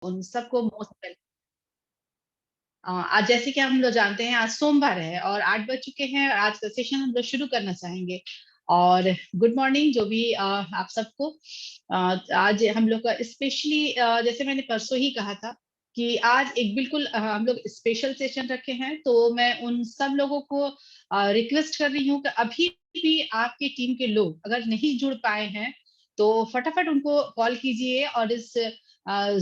उन सबको मोस्ट। आज जैसे कि हम लोग जानते हैं आज सोमवार है और 8 बज चुके हैं। आज का सेशन हम लोग शुरू करना चाहेंगे। और गुड मॉर्निंग जो भी आप सबको। आज हम लोग का स्पेशली जैसे मैंने परसों ही कहा था कि आज एक बिल्कुल हम लोग स्पेशल सेशन रखे हैं। तो मैं उन सब लोगों को रिक्वेस्ट कर रही हूँ कि अभी भी आपके टीम के लोग अगर नहीं जुड़ पाए हैं तो फटाफट उनको कॉल कीजिए और इस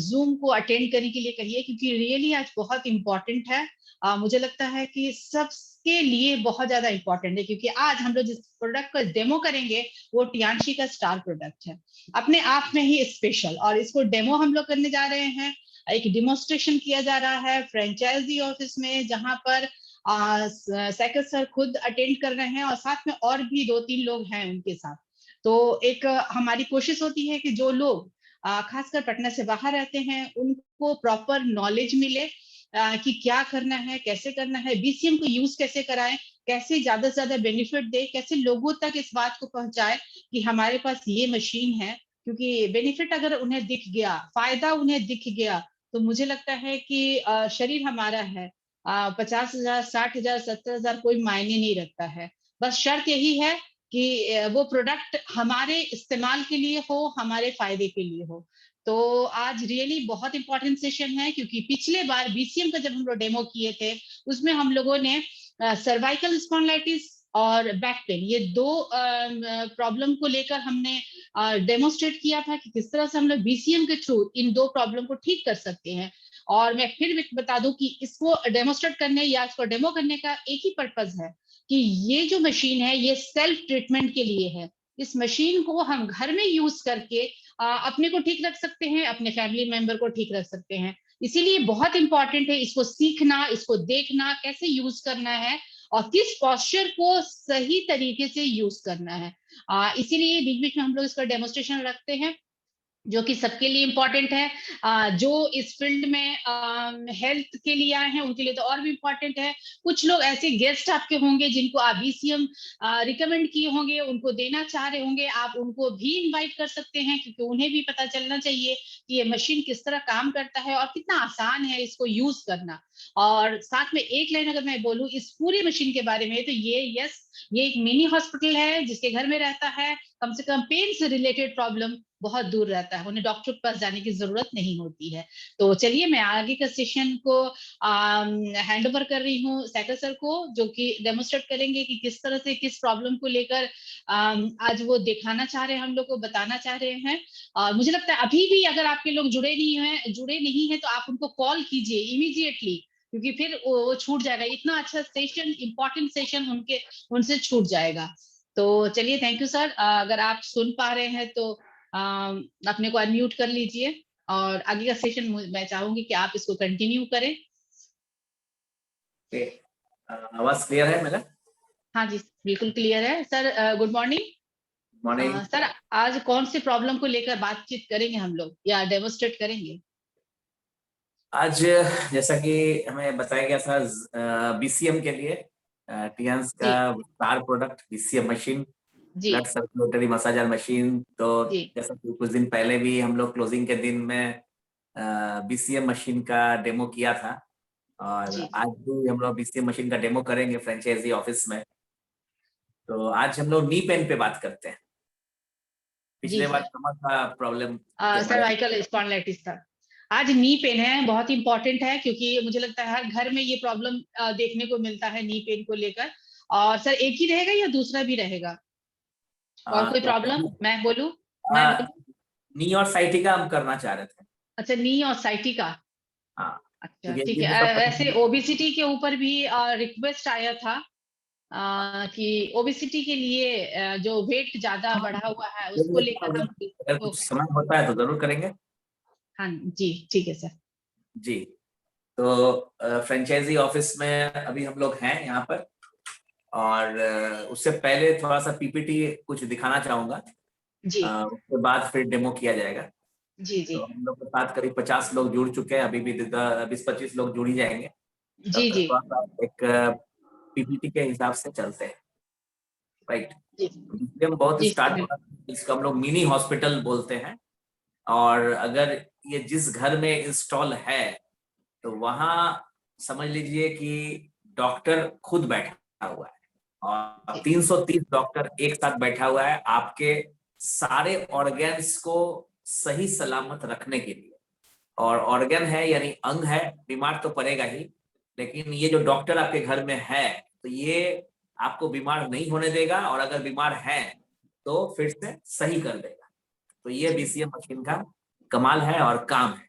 जूम को अटेंड करने के लिए कहिए, क्योंकि रियली आज बहुत इंपॉर्टेंट है। मुझे लगता है कि सबके लिए बहुत ज्यादा इंपॉर्टेंट है, क्योंकि आज हम लोग जिस प्रोडक्ट का डेमो करेंगे वो टियांशी का स्टार प्रोडक्ट है, अपने आप में ही स्पेशल। और इसको डेमो हम लोग करने जा रहे हैं। एक डिमोन्स्ट्रेशन किया जा रहा है फ्रेंचाइजी ऑफिस में, जहां पर साइकिल सर खुद अटेंड कर रहे हैं और साथ में और भी 2-3 लोग हैं उनके साथ। तो एक हमारी कोशिश होती है कि जो लोग खासकर पटना से बाहर रहते हैं उनको प्रॉपर नॉलेज मिले कि क्या करना है, कैसे करना है, बीसीएम को यूज कैसे कराएं, कैसे ज्यादा से ज्यादा बेनिफिट दे, कैसे लोगों तक इस बात को पहुंचाए कि हमारे पास ये मशीन है। क्योंकि बेनिफिट अगर उन्हें दिख गया, फायदा उन्हें दिख गया, तो मुझे लगता है कि शरीर हमारा है। 50,000, 60,000, 70,000 कोई मायने नहीं रखता है। बस शर्त यही है कि वो प्रोडक्ट हमारे इस्तेमाल के लिए हो, हमारे फायदे के लिए हो। तो आज रियली बहुत इंपॉर्टेंट सेशन है, क्योंकि पिछले बार बीसीएम का जब हम लोग डेमो किए थे उसमें हम लोगों ने सर्वाइकल स्पॉन्डिलाइटिस और बैक पेन, ये दो प्रॉब्लम को लेकर हमने डेमोस्ट्रेट किया था कि किस तरह से हम लोग बीसीएम के थ्रू इन दो प्रॉब्लम को ठीक कर सकते हैं। और मैं फिर बता दूं कि इसको डेमोस्ट्रेट करने या इसको डेमो करने का एक ही पर्पज है कि ये जो मशीन है ये सेल्फ ट्रीटमेंट के लिए है। इस मशीन को हम घर में यूज करके अपने को ठीक रख सकते हैं, अपने फैमिली मेंबर को ठीक रख सकते हैं। इसीलिए बहुत इंपॉर्टेंट है इसको सीखना, इसको देखना, कैसे यूज करना है और किस पोस्चर को सही तरीके से यूज करना है। इसीलिए बीच बीच में हम लोग इसका डेमोस्ट्रेशन रखते हैं, जो कि सबके लिए इम्पोर्टेंट है। जो इस फील्ड में हेल्थ के लिए आए हैं उनके लिए तो और भी इम्पोर्टेंट है। कुछ लोग ऐसे गेस्ट आपके होंगे जिनको आप बीसीएम रिकमेंड किए होंगे, उनको देना चाह रहे होंगे, आप उनको भी इनवाइट कर सकते हैं, क्योंकि उन्हें भी पता चलना चाहिए कि ये मशीन किस तरह काम करता है और कितना आसान है इसको यूज करना। और साथ में एक लाइन अगर मैं बोलूं इस पूरी मशीन के बारे में, तो ये एक मिनी हॉस्पिटल है जिसके घर में रहता है कम से कम पेन से रिलेटेड प्रॉब्लम बहुत दूर रहता है, उन्हें डॉक्टर के पास जाने की जरूरत नहीं होती है। तो चलिए मैं आगे का सेशन को हैंड ओवर कर रही हूँ साइकिल सर को, जो कि डेमोस्ट्रेट करेंगे कि किस तरह से किस प्रॉब्लम को लेकर आज वो दिखाना चाह रहे हैं, हम लोग को बताना चाह रहे हैं। और मुझे लगता है अभी भी अगर आपके लोग जुड़े नहीं है तो आप उनको कॉल कीजिए इमीडिएटली, क्योंकि फिर वो छूट जाएगा, इतना अच्छा सेशन, इंपॉर्टेंट सेशन उनसे छूट जाएगा। तो चलिए थैंक यू सर। अगर आप सुन पा रहे हैं तो अपने को अनम्यूट कर लीजिए और आगे का सेशन मैं चाहूंगी कि आप इसको कंटिन्यू करें। आवाज क्लियर है मेरा? हाँ जी बिल्कुल क्लियर है sir. Good morning. Morning. Sir आज कौन सी प्रॉब्लम को लेकर बातचीत करेंगे हम लोग या डेमोस्ट्रेट करेंगे? आज जैसा कि हमें बताया गया था बीसीएम के लिए टियांस का जी स्टार प्रोडक्ट बीसीएम मशीन, जी ब्लड सर्कुलेटरी मसाजर मशीन। तो जी जैसा कि कुछ दिन पहले भी हम लोग क्लोजिंग के दिन में बीसीएम मशीन का डेमो किया था, और जी आज भी हम लोग बीसीएम मशीन का डेमो करेंगे फ्रेंचाइजी ऑफिस में। तो आज हम लोग नी पेन पे बात करते हैं। जी पिछले बार सर। कमर का प्रॉब्लम के बारे में। सर्वाइकल स्पॉन्डिलाइटिस था। आज नी पेन है, बहुत इंपॉर्टेंट है, क्योंकि मुझे लगता है हर घर में ये प्रॉब्लम देखने को मिलता है नी पेन को लेकर। और सर एक ही रहेगा या दूसरा भी रहेगा? और कोई प्रॉब्लम मैं बोलूं? मैं बोलूं? नी और साइटिका हम करना चाह रहे थे। अच्छा नी और साइटिका। हाँ, अच्छा क्योंकि ठीक ये है। भी सब वैसे ओबिसिटी के ऊपर भी रिक्वेस्ट आया था कि ओबिसिटी के लिए जो वेट ज्यादा बढ़ा हुआ है उसको लेकर हम अगर कुछ समय होता है तो जरूर करेंगे। हाँ जी ठीक है सर। जी, तो फ्रेंचाइजी ऑफिस में अभी हम लोग हैं यहाँ पर, और उससे पहले थोड़ा सा पीपीटी कुछ दिखाना चाहूंगा। जी उसके बाद फिर डेमो किया जाएगा। जी जी तो हम लोग के साथ करीब 50 लोग जुड़ चुके हैं, अभी भी 20-25 लोग जुड़ ही जाएंगे। तो जी जी थोड़ा सा एक पीपीटी के हिसाब से चलते हैं, राइट। जी हम बहुत जी सर स्टार्ट, इसको हम लोग मिनी हॉस्पिटल बोलते हैं। और अगर ये जिस घर में इंस्टॉल है तो वहां समझ लीजिए कि डॉक्टर खुद बैठा हुआ है और 330 डॉक्टर एक साथ बैठा हुआ है आपके सारे ऑर्गेन्स को सही सलामत रखने के लिए। और ऑर्गन है यानी अंग है, बीमार तो पड़ेगा ही, लेकिन ये जो डॉक्टर आपके घर में है तो ये आपको बीमार नहीं होने देगा और अगर बीमार है तो फिर से सही कर देगा। तो ये बीसीएम मशीन का कमाल है और काम है।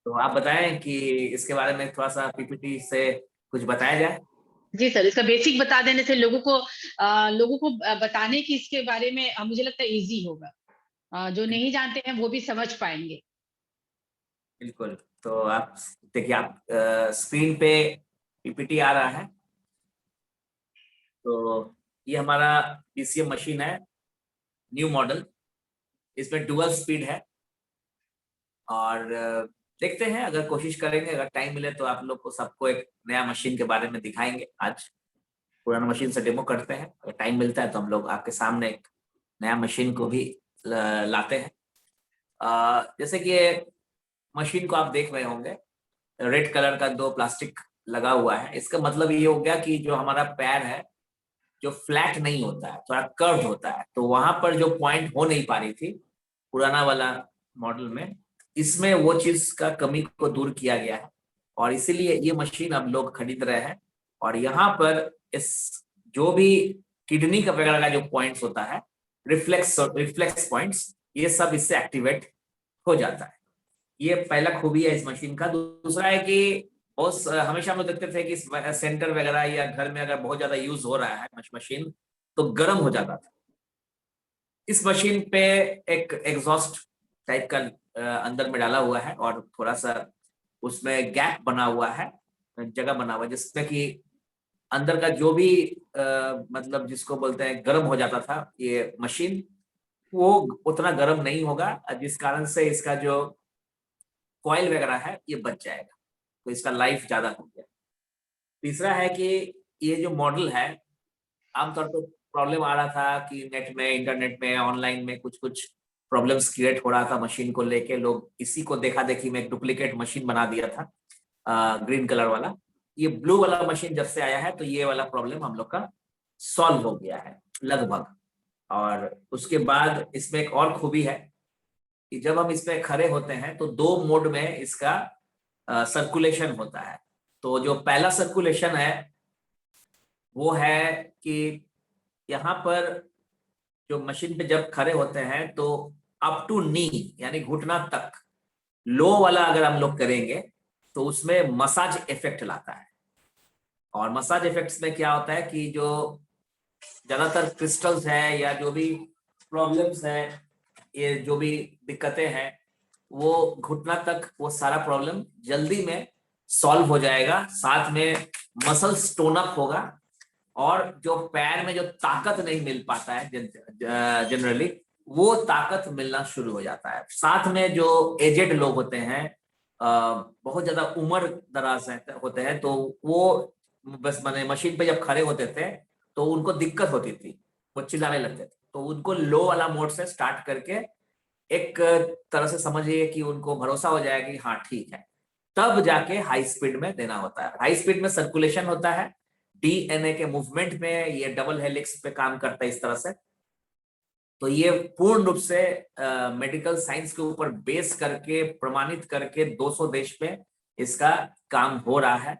तो आप बताएं कि इसके बारे में थोड़ा सा पीपीटी से कुछ बताया जाए। जी सर, इसका बेसिक बता देने से लोगों को बताने की इसके बारे में मुझे लगता है इजी होगा। जो नहीं जानते हैं वो भी समझ पाएंगे। बिल्कुल। तो आप देखिए, आप स्क्रीन पे पीपीटी आ रहा है। तो ये हमारा बीसीएम मशीन है, न्यू मॉडल। इसमें डुअल स्पीड है और देखते हैं, अगर कोशिश करेंगे, अगर टाइम मिले तो आप लोग को सबको एक नया मशीन के बारे में दिखाएंगे। आज पुराना मशीन से डेमो करते हैं, अगर टाइम मिलता है तो हम लोग आपके सामने एक नया मशीन को भी लाते हैं। जैसे कि मशीन को आप देख रहे होंगे, रेड कलर का दो प्लास्टिक लगा हुआ है। इसका मतलब ये हो गया कि जो हमारा पैर है जो फ्लैट नहीं होता है, थोड़ा कर्व होता है, तो वहां पर जो पॉइंट हो नहीं पा रही थी पुराना वाला मॉडल में, इसमें वो चीज का कमी को दूर किया गया है और इसीलिए ये मशीन अब लोग खरीद रहे हैं। और यहाँ पर इस जो भी किडनी का वगैरह का जो पॉइंट्स होता है, रिफ्लेक्स पॉइंट्स, ये सब इससे एक्टिवेट हो जाता है। ये पहला खूबी है इस मशीन का। दूसरा है कि बहुत हमेशा हम लोग देखते थे कि सेंटर वगैरह या घर में अगर बहुत ज्यादा यूज हो रहा है मशीन तो गर्म हो जाता था। इस मशीन पे एक एग्जॉस्ट टाइप का अंदर में डाला हुआ है और थोड़ा सा उसमें गैप बना हुआ है, जगह बना हुआ है, जिसमें कि अंदर का जो भी मतलब जिसको बोलते हैं गर्म हो जाता था ये मशीन, वो उतना गर्म नहीं होगा, जिस कारण से इसका जो कॉइल वगैरह है ये बच जाएगा, तो इसका लाइफ ज्यादा हो गया। तीसरा है कि ये जो मॉडल है, आमतौर पर प्रॉब्लम आ रहा था कि नेट में, इंटरनेट में, ऑनलाइन में कुछ कुछ प्रॉब्लम्स क्रिएट हो रहा था मशीन को लेके। लोग इसी को देखा देखी में एक डुप्लीकेट मशीन बना दिया था, ग्रीन कलर वाला। ये ब्लू वाला मशीन जब से आया है तो ये वाला प्रॉब्लम हम लोग का सॉल्व हो गया है लगभग। और उसके बाद इसमें एक और खूबी है कि जब हम इसमें खड़े होते हैं तो दो मोड में इसका सर्कुलेशन होता है। तो जो पहला सर्कुलेशन है वो है कि यहाँ पर जो मशीन पे जब खड़े होते हैं तो अप टू नी यानी घुटना तक लो वाला अगर हम लोग करेंगे तो उसमें मसाज इफेक्ट लाता है। और मसाज इफेक्ट्स में क्या होता है कि जो ज्यादातर क्रिस्टल्स है या जो भी प्रॉब्लम्स है, ये जो भी दिक्कतें हैं, वो घुटना तक वो सारा प्रॉब्लम जल्दी में सॉल्व हो जाएगा। साथ में मसल स्टोन अप होगा और जो पैर में जो ताकत नहीं मिल पाता है जनरली, वो ताकत मिलना शुरू हो जाता है। साथ में जो एजेड लोग होते हैं, बहुत ज्यादा उम्र दराज होते हैं, तो वो बस मैंने मशीन पे जब खड़े होते थे तो उनको दिक्कत होती थी, वो चिल्लाने लगते थे। तो उनको लो वाला मोड से स्टार्ट करके एक तरह से समझिए कि उनको भरोसा हो जाएगा कि हाँ ठीक है, तब जाके हाई स्पीड में देना होता है। हाई स्पीड में सर्कुलेशन होता है, डीएनए के मूवमेंट में ये डबल हेलिक्स पे काम करता है इस तरह से। तो ये पूर्ण रूप से मेडिकल साइंस के ऊपर बेस करके प्रमाणित करके 200 देश में इसका काम हो रहा है।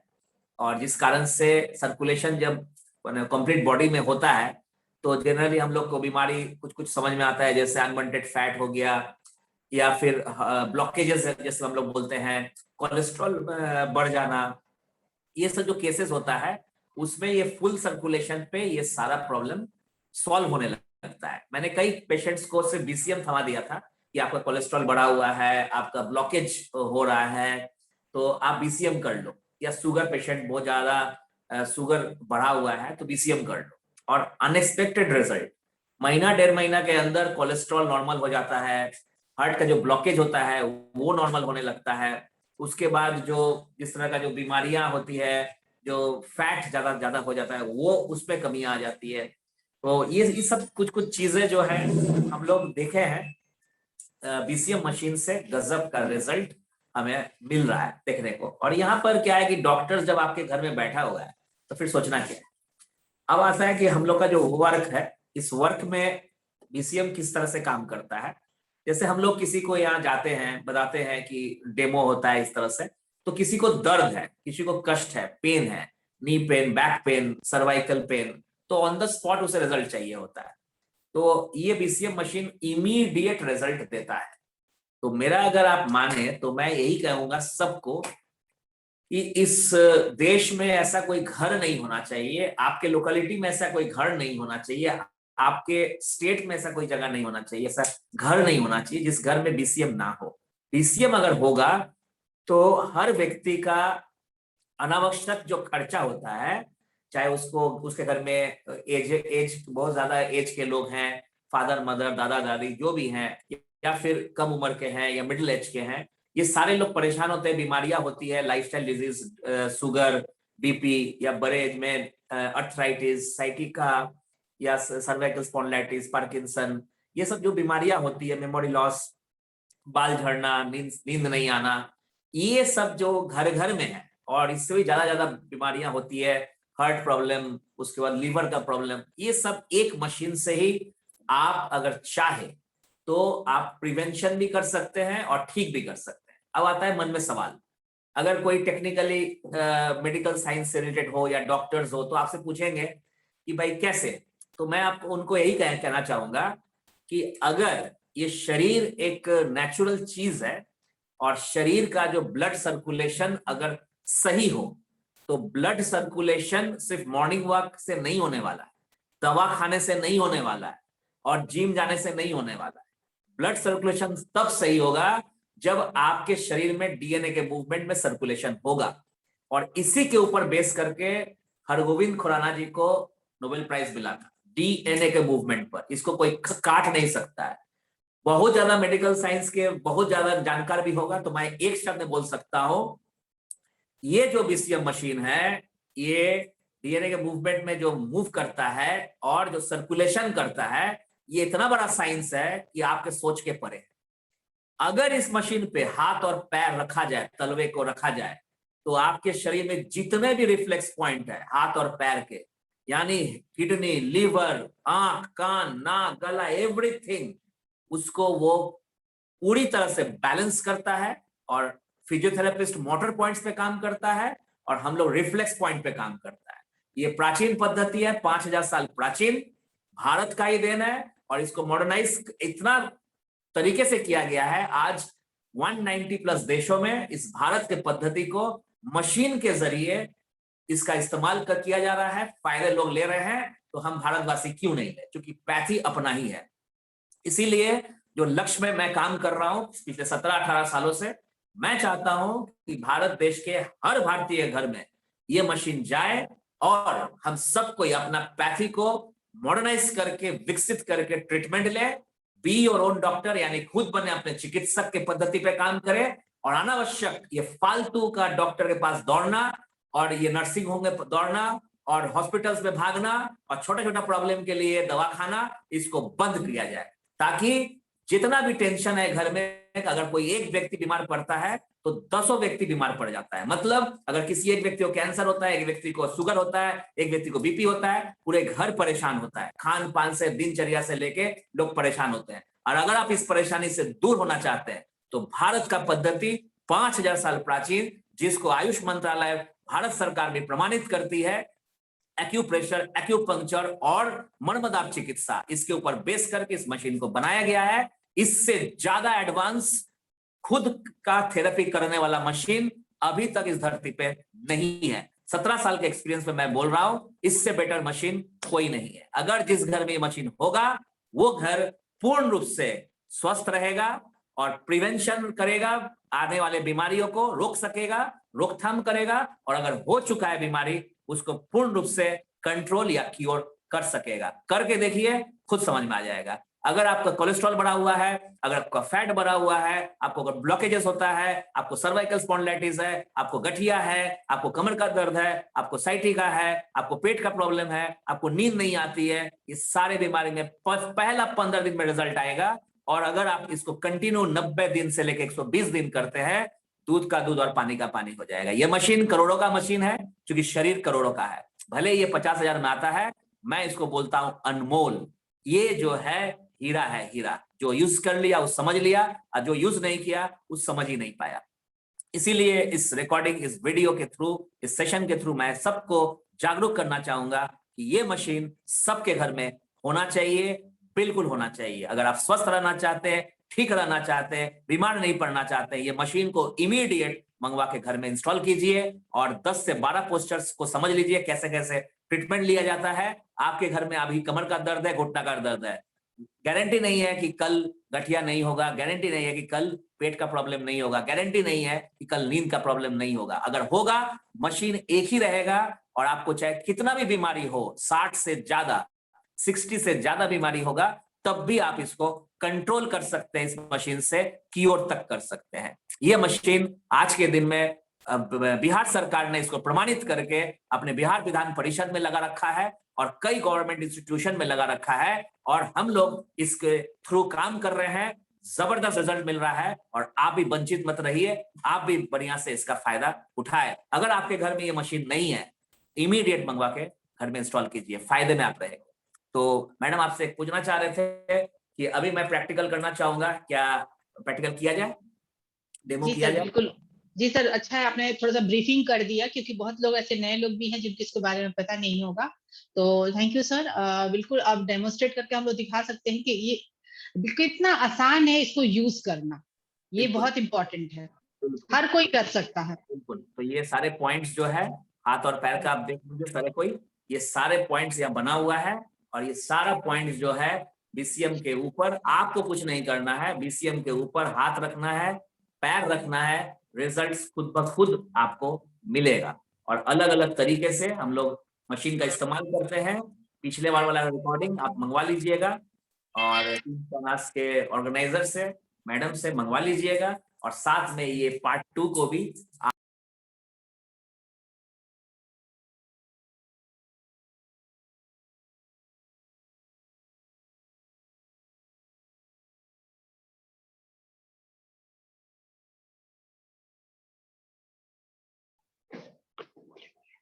और जिस कारण से सर्कुलेशन जब कंप्लीट बॉडी में होता है तो जनरली हम लोग को बीमारी कुछ कुछ समझ में आता है, जैसे अनवांटेड फैट हो गया या फिर ब्लॉकेजेस जैसे हम लोग बोलते हैं, कोलेस्ट्रॉल बढ़ जाना, ये सब जो केसेस होता है उसमें ये फुल सर्कुलेशन पे ये सारा प्रॉब्लम सॉल्व होने लगता है। मैंने कई पेशेंट्स को सिर्फ बीसीएम थमा दिया था कि आपका कोलेस्ट्रॉल बढ़ा हुआ है, आपका ब्लॉकेज हो रहा है, तो आप बीसीएम कर लो। या शुगर पेशेंट, बहुत ज्यादा शुगर बढ़ा हुआ है तो बीसीएम कर लो, और अनएक्सपेक्टेड रिजल्ट, महीना डेढ़ महीना के अंदर कोलेस्ट्रॉल नॉर्मल हो जाता है, हार्ट का जो ब्लॉकेज होता है वो नॉर्मल होने लगता है। उसके बाद जो जिस तरह का जो बीमारियां होती है, जो फैट ज्यादा ज्यादा हो जाता है, वो उसमें कमी आ जाती है। तो ये सब कुछ कुछ चीजें जो है हम लोग देखे हैं बीसीएम मशीन से गजब का रिजल्ट हमें मिल रहा है देखने को। और यहाँ पर क्या है कि डॉक्टर जब आपके घर में बैठा हुआ है तो फिर सोचना क्या है। अब आता है कि हम लोग का जो वर्क है, इस वर्क में बीसीएम किस तरह से काम करता है। जैसे हम लोग किसी को यहाँ जाते हैं, बताते हैं कि डेमो होता है इस तरह से, तो किसी को दर्द है, किसी को कष्ट है, पेन है, knee pain, back pain, cervical pain, तो ऑन द स्पॉट उसे रिजल्ट चाहिए होता है। तो ये बीसीएम मशीन इमीडिएट रिजल्ट देता है। तो मेरा अगर आप माने तो मैं यही कहूंगा सबको कि इस देश में ऐसा कोई घर नहीं होना चाहिए, आपके लोकेलिटी में ऐसा कोई घर नहीं होना चाहिए, आपके स्टेट में ऐसा कोई जगह नहीं होना चाहिए, ऐसा घर नहीं होना चाहिए जिस घर में बीसीएम ना हो। बीसीएम अगर होगा तो हर व्यक्ति का अनावश्यक जो खर्चा होता है, चाहे उसको उसके घर में एज बहुत ज्यादा एज के लोग हैं, फादर मदर दादा दादी जो भी हैं, या फिर कम उम्र के हैं या मिडिल एज के हैं, ये सारे लोग परेशान होते हैं, बीमारियां होती है, लाइफस्टाइल डिजीज, शुगर, बीपी, या बड़े एज में अर्थराइटिस, साइटिका या सर्वाइकल स्पॉन्डिलाइटिस, पार्किंसन, ये सब जो बीमारियां होती है, मेमोरी लॉस, बाल झड़ना, नींद नहीं आना, ये सब जो घर घर में है, और इससे भी ज्यादा बीमारियां होती है, हार्ट प्रॉब्लम, उसके बाद लीवर का प्रॉब्लम, ये सब एक मशीन से ही आप अगर चाहे तो आप प्रिवेंशन भी कर सकते हैं और ठीक भी कर सकते हैं। अब आता है मन में सवाल, अगर कोई टेक्निकली मेडिकल साइंस से रिलेटेड हो या डॉक्टर्स हो तो आपसे पूछेंगे कि भाई कैसे। तो मैं आपको उनको यही कहना चाहूंगा कि अगर ये शरीर एक नेचुरल चीज है और शरीर का जो ब्लड सर्कुलेशन अगर सही हो, तो ब्लड सर्कुलेशन सिर्फ मॉर्निंग वॉक से नहीं होने वाला है, दवा खाने से नहीं होने वाला है, और जिम जाने से नहीं होने वाला है। ब्लड सर्कुलेशन तब सही होगा जब आपके शरीर में डीएनए के मूवमेंट में सर्कुलेशन होगा। और इसी के ऊपर बेस करके हरगोविंद खुराना जी को नोबेल प्राइज मिला था, डीएनए के मूवमेंट पर। इसको कोई काट नहीं सकता है। बहुत ज्यादा मेडिकल साइंस के बहुत ज्यादा जानकार भी होगा तो मैं एक शब्द में बोल सकता हूं, ये जो बीसीएम मशीन है, ये डीएनए के मूवमेंट में जो मूव करता है और जो सर्कुलेशन करता है, ये इतना बड़ा साइंस है कि आपके सोच के परे। अगर इस मशीन पे हाथ और पैर रखा जाए, तलवे को रखा जाए, तो आपके शरीर में जितने भी रिफ्लेक्स पॉइंट है हाथ और पैर के, यानी किडनी, लीवर, आंख, कान, नाक, गला, एवरीथिंग, उसको वो पूरी तरह से बैलेंस करता है। और फिजियोथेरेपिस्ट मोटर पॉइंट्स पे काम करता है और हम लोग रिफ्लेक्स पॉइंट पे काम करता है। ये प्राचीन पद्धति है, 5000 साल प्राचीन, भारत का ही देन है, और इसको मॉडर्नाइज इतना तरीके से किया गया है। आज 190 प्लस देशों में इस भारत के पद्धति को मशीन के जरिए इसका इस्तेमाल किया जा रहा है, फायदे लोग ले रहे हैं, तो हम भारतवासी क्यों नहीं ले, क्योंकि पैथी अपना ही है। इसीलिए जो लक्ष्य में मैं काम कर रहा हूं पिछले 17-18 सालों से, मैं चाहता हूं कि भारत देश के हर भारतीय घर में ये मशीन जाए और हम सबको अपना पैथी को मॉडर्नाइज करके विकसित करके ट्रीटमेंट ले, बी योर ओन डॉक्टर, यानी खुद बने, अपने चिकित्सक के पद्धति पे काम करे, और अनावश्यक ये फालतू का डॉक्टर के पास दौड़ना और ये नर्सिंग होम में दौड़ना और हॉस्पिटल्स में भागना और छोटा छोटा प्रॉब्लम के लिए दवा खाना, इसको बंद किया जाए, ताकि जितना भी टेंशन है घर में, अगर कोई एक व्यक्ति बीमार पड़ता है तो 10 व्यक्ति बीमार पड़ जाता है। मतलब अगर किसी एक व्यक्ति को कैंसर होता है, एक व्यक्ति को शुगर होता है, एक व्यक्ति को बीपी होता है, पूरे घर परेशान होता है। खान पान से, दिनचर्या से लेके लोग परेशान होते हैं। और अगर आप इस परेशानी से दूर होना चाहते हैं तो भारत का पद्धति 5000 साल प्राचीन, जिसको आयुष मंत्रालय भारत सरकार भी प्रमाणित करती है, एक्यूप्रेशर, एक्यूपंक्चर और मर्मदाप चिकित्सा, इसके ऊपर बेस करके इस मशीन को बनाया गया है। इससे ज्यादा एडवांस खुद का थेरेपी करने वाला मशीन अभी तक इस धरती पे नहीं है। 17 साल के एक्सपीरियंस में मैं बोल रहा हूं, इससे बेटर मशीन कोई नहीं है। अगर जिस घर में ये मशीन होगा, वो घर पूर्ण रूप से स्वस्थ रहेगा और प्रिवेंशन करेगा, आने वाले बीमारियों को रोक सकेगा, रोकथाम करेगा, और अगर हो चुका है बीमारी, उसको पूर्ण रूप से कंट्रोल या क्योर कर सकेगा। करके देखिए, खुद समझ में आ जाएगा। अगर आपका कोलेस्ट्रॉल बढ़ा हुआ है, अगर आपका फैट बढ़ा हुआ है, आपको अगर ब्लॉकेजेस होता है, आपको सर्वाइकल स्पॉन्डिलाइटिस है, आपको गठिया है, आपको कमर का दर्द है, आपको साइटिका है, आपको पेट का प्रॉब्लम है, आपको नींद नहीं आती है, इस सारे बीमारी में पहला 15 दिन में रिजल्ट आएगा। और अगर आप इसको कंटिन्यू 90 दिन से लेकर 120 दिन करते हैं, दूध का दूध और पानी का पानी हो जाएगा। ये मशीन करोड़ों का मशीन है, क्योंकि शरीर करोड़ों का है। भले ये 50,000 में आता है, मैं इसको बोलता हूं अनमोल। ये जो है हीरा है, हीरा। जो यूज कर लिया वो समझ लिया, और जो यूज नहीं किया वो समझ ही नहीं पाया। इसीलिए इस रिकॉर्डिंग, इस वीडियो के थ्रू, इस सेशन के थ्रू मैं सबको जागरूक करना चाहूंगा कि ये मशीन सबके घर में होना चाहिए, बिल्कुल होना चाहिए। अगर आप स्वस्थ रहना चाहते हैं, ठीक रहना चाहते हैं, बीमार नहीं पड़ना चाहते हैं, ये मशीन को इमीडिएट मंगवा के घर में इंस्टॉल कीजिए और 10 से 12 पोस्चर्स को समझ लीजिए कैसे कैसे ट्रीटमेंट लिया जाता है। आपके घर में अभी कमर का दर्द है, घुटना का दर्द है, गारंटी नहीं है कि कल गठिया नहीं होगा, गारंटी नहीं है कि कल पेट का प्रॉब्लम नहीं होगा, गारंटी नहीं है कि कल नींद का प्रॉब्लम नहीं होगा। अगर होगा, मशीन एक ही रहेगा और आपको चाहे कितना भी बीमारी हो, 60 से ज्यादा, 60 से ज्यादा बीमारी होगा, तब भी आप इसको कंट्रोल कर सकते हैं। इस मशीन से क्योर तक कर सकते हैं। यह मशीन आज के दिन में बिहार सरकार ने इसको प्रमाणित करके अपने बिहार विधान परिषद में लगा रखा है और कई गवर्नमेंट इंस्टीट्यूशन में लगा रखा है, और हम लोग इसके थ्रू काम कर रहे हैं। जबरदस्त रिजल्ट मिल रहा है और आप भी वंचित मत रहिए, आप भी बढ़िया से इसका फायदा उठाए। अगर आपके घर में ये मशीन नहीं है, इमीडिएट मंगवा के घर में इंस्टॉल कीजिए, फायदे में आप रहेंगे। तो मैडम आपसे पूछना चाह रहे थे कि अभी मैं प्रैक्टिकल करना चाहूंगा, क्या प्रैक्टिकल किया जाए, डेमो जी किया सर, जाए? बिल्कुल। जी सर, अच्छा है आपने थोड़ा सा ब्रीफिंग कर दिया, क्योंकि बहुत लोग ऐसे नए लोग भी हैं जिनको इसके बारे में पता नहीं होगा। तो थैंक यू सर। बिल्कुल आप डेमोस्ट्रेट करके हम लोग दिखा सकते हैं कि ये कितना आसान है इसको यूज करना। ये बिल्कुल बहुत इंपॉर्टेंट है, बिल्कुल हर कोई कर सकता है। बिल्कुल। तो ये सारे पॉइंट्स जो है हाथ और पैर का आप देख लीजिए, सारे कोई ये सारे पॉइंट्स यहाँ बना हुआ है, और ये सारा पॉइंट्स जो है बीसीएम के ऊपर, आपको कुछ नहीं करना है, बीसीएम के ऊपर हाथ रखना है, पैर रखना है, रिजल्ट्स खुद ब खुद आपको मिलेगा। और अलग अलग तरीके से हम लोग मशीन का इस्तेमाल करते हैं। पिछले बार वाला रिकॉर्डिंग आप मंगवा लीजिएगा और क्लास के ऑर्गेनाइजर से, मैडम से मंगवा लीजिएगा, और साथ में ये पार्ट 2 को भी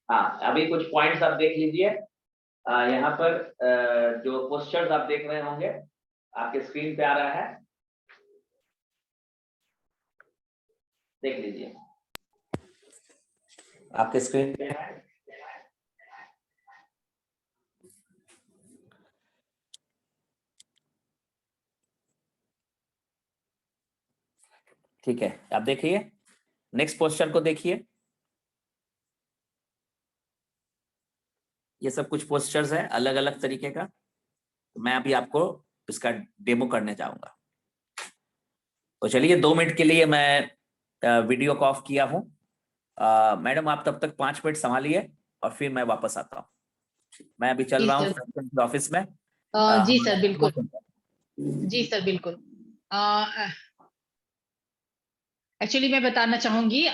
हाँ, अभी कुछ पॉइंट्स आप देख लीजिए। यहाँ पर जो पोस्टर्स आप देख रहे होंगे आपके स्क्रीन पे आ रहा है, देख लीजिए, आपके स्क्रीन पे है। ठीक है, आप देखिए, नेक्स्ट पोस्टर को देखिए। ये सब कुछ पोस्टर्स है अलग अलग तरीके का। तो मैं अभी आपको इसका डेमो करने जाऊंगा। तो चलिए 2 मिनट के लिए मैं वीडियो को ऑफ किया हूँ। मैडम आप तब तक 5 मिनट संभालिए और फिर मैं वापस आता हूँ। मैं अभी चल जी रहा हूँ सर। ऑफिस में। जी सर, बिल्कुल। हमारा जी सर, बिल्कुल। एक्चुअली मैं बताना चाहूंगी,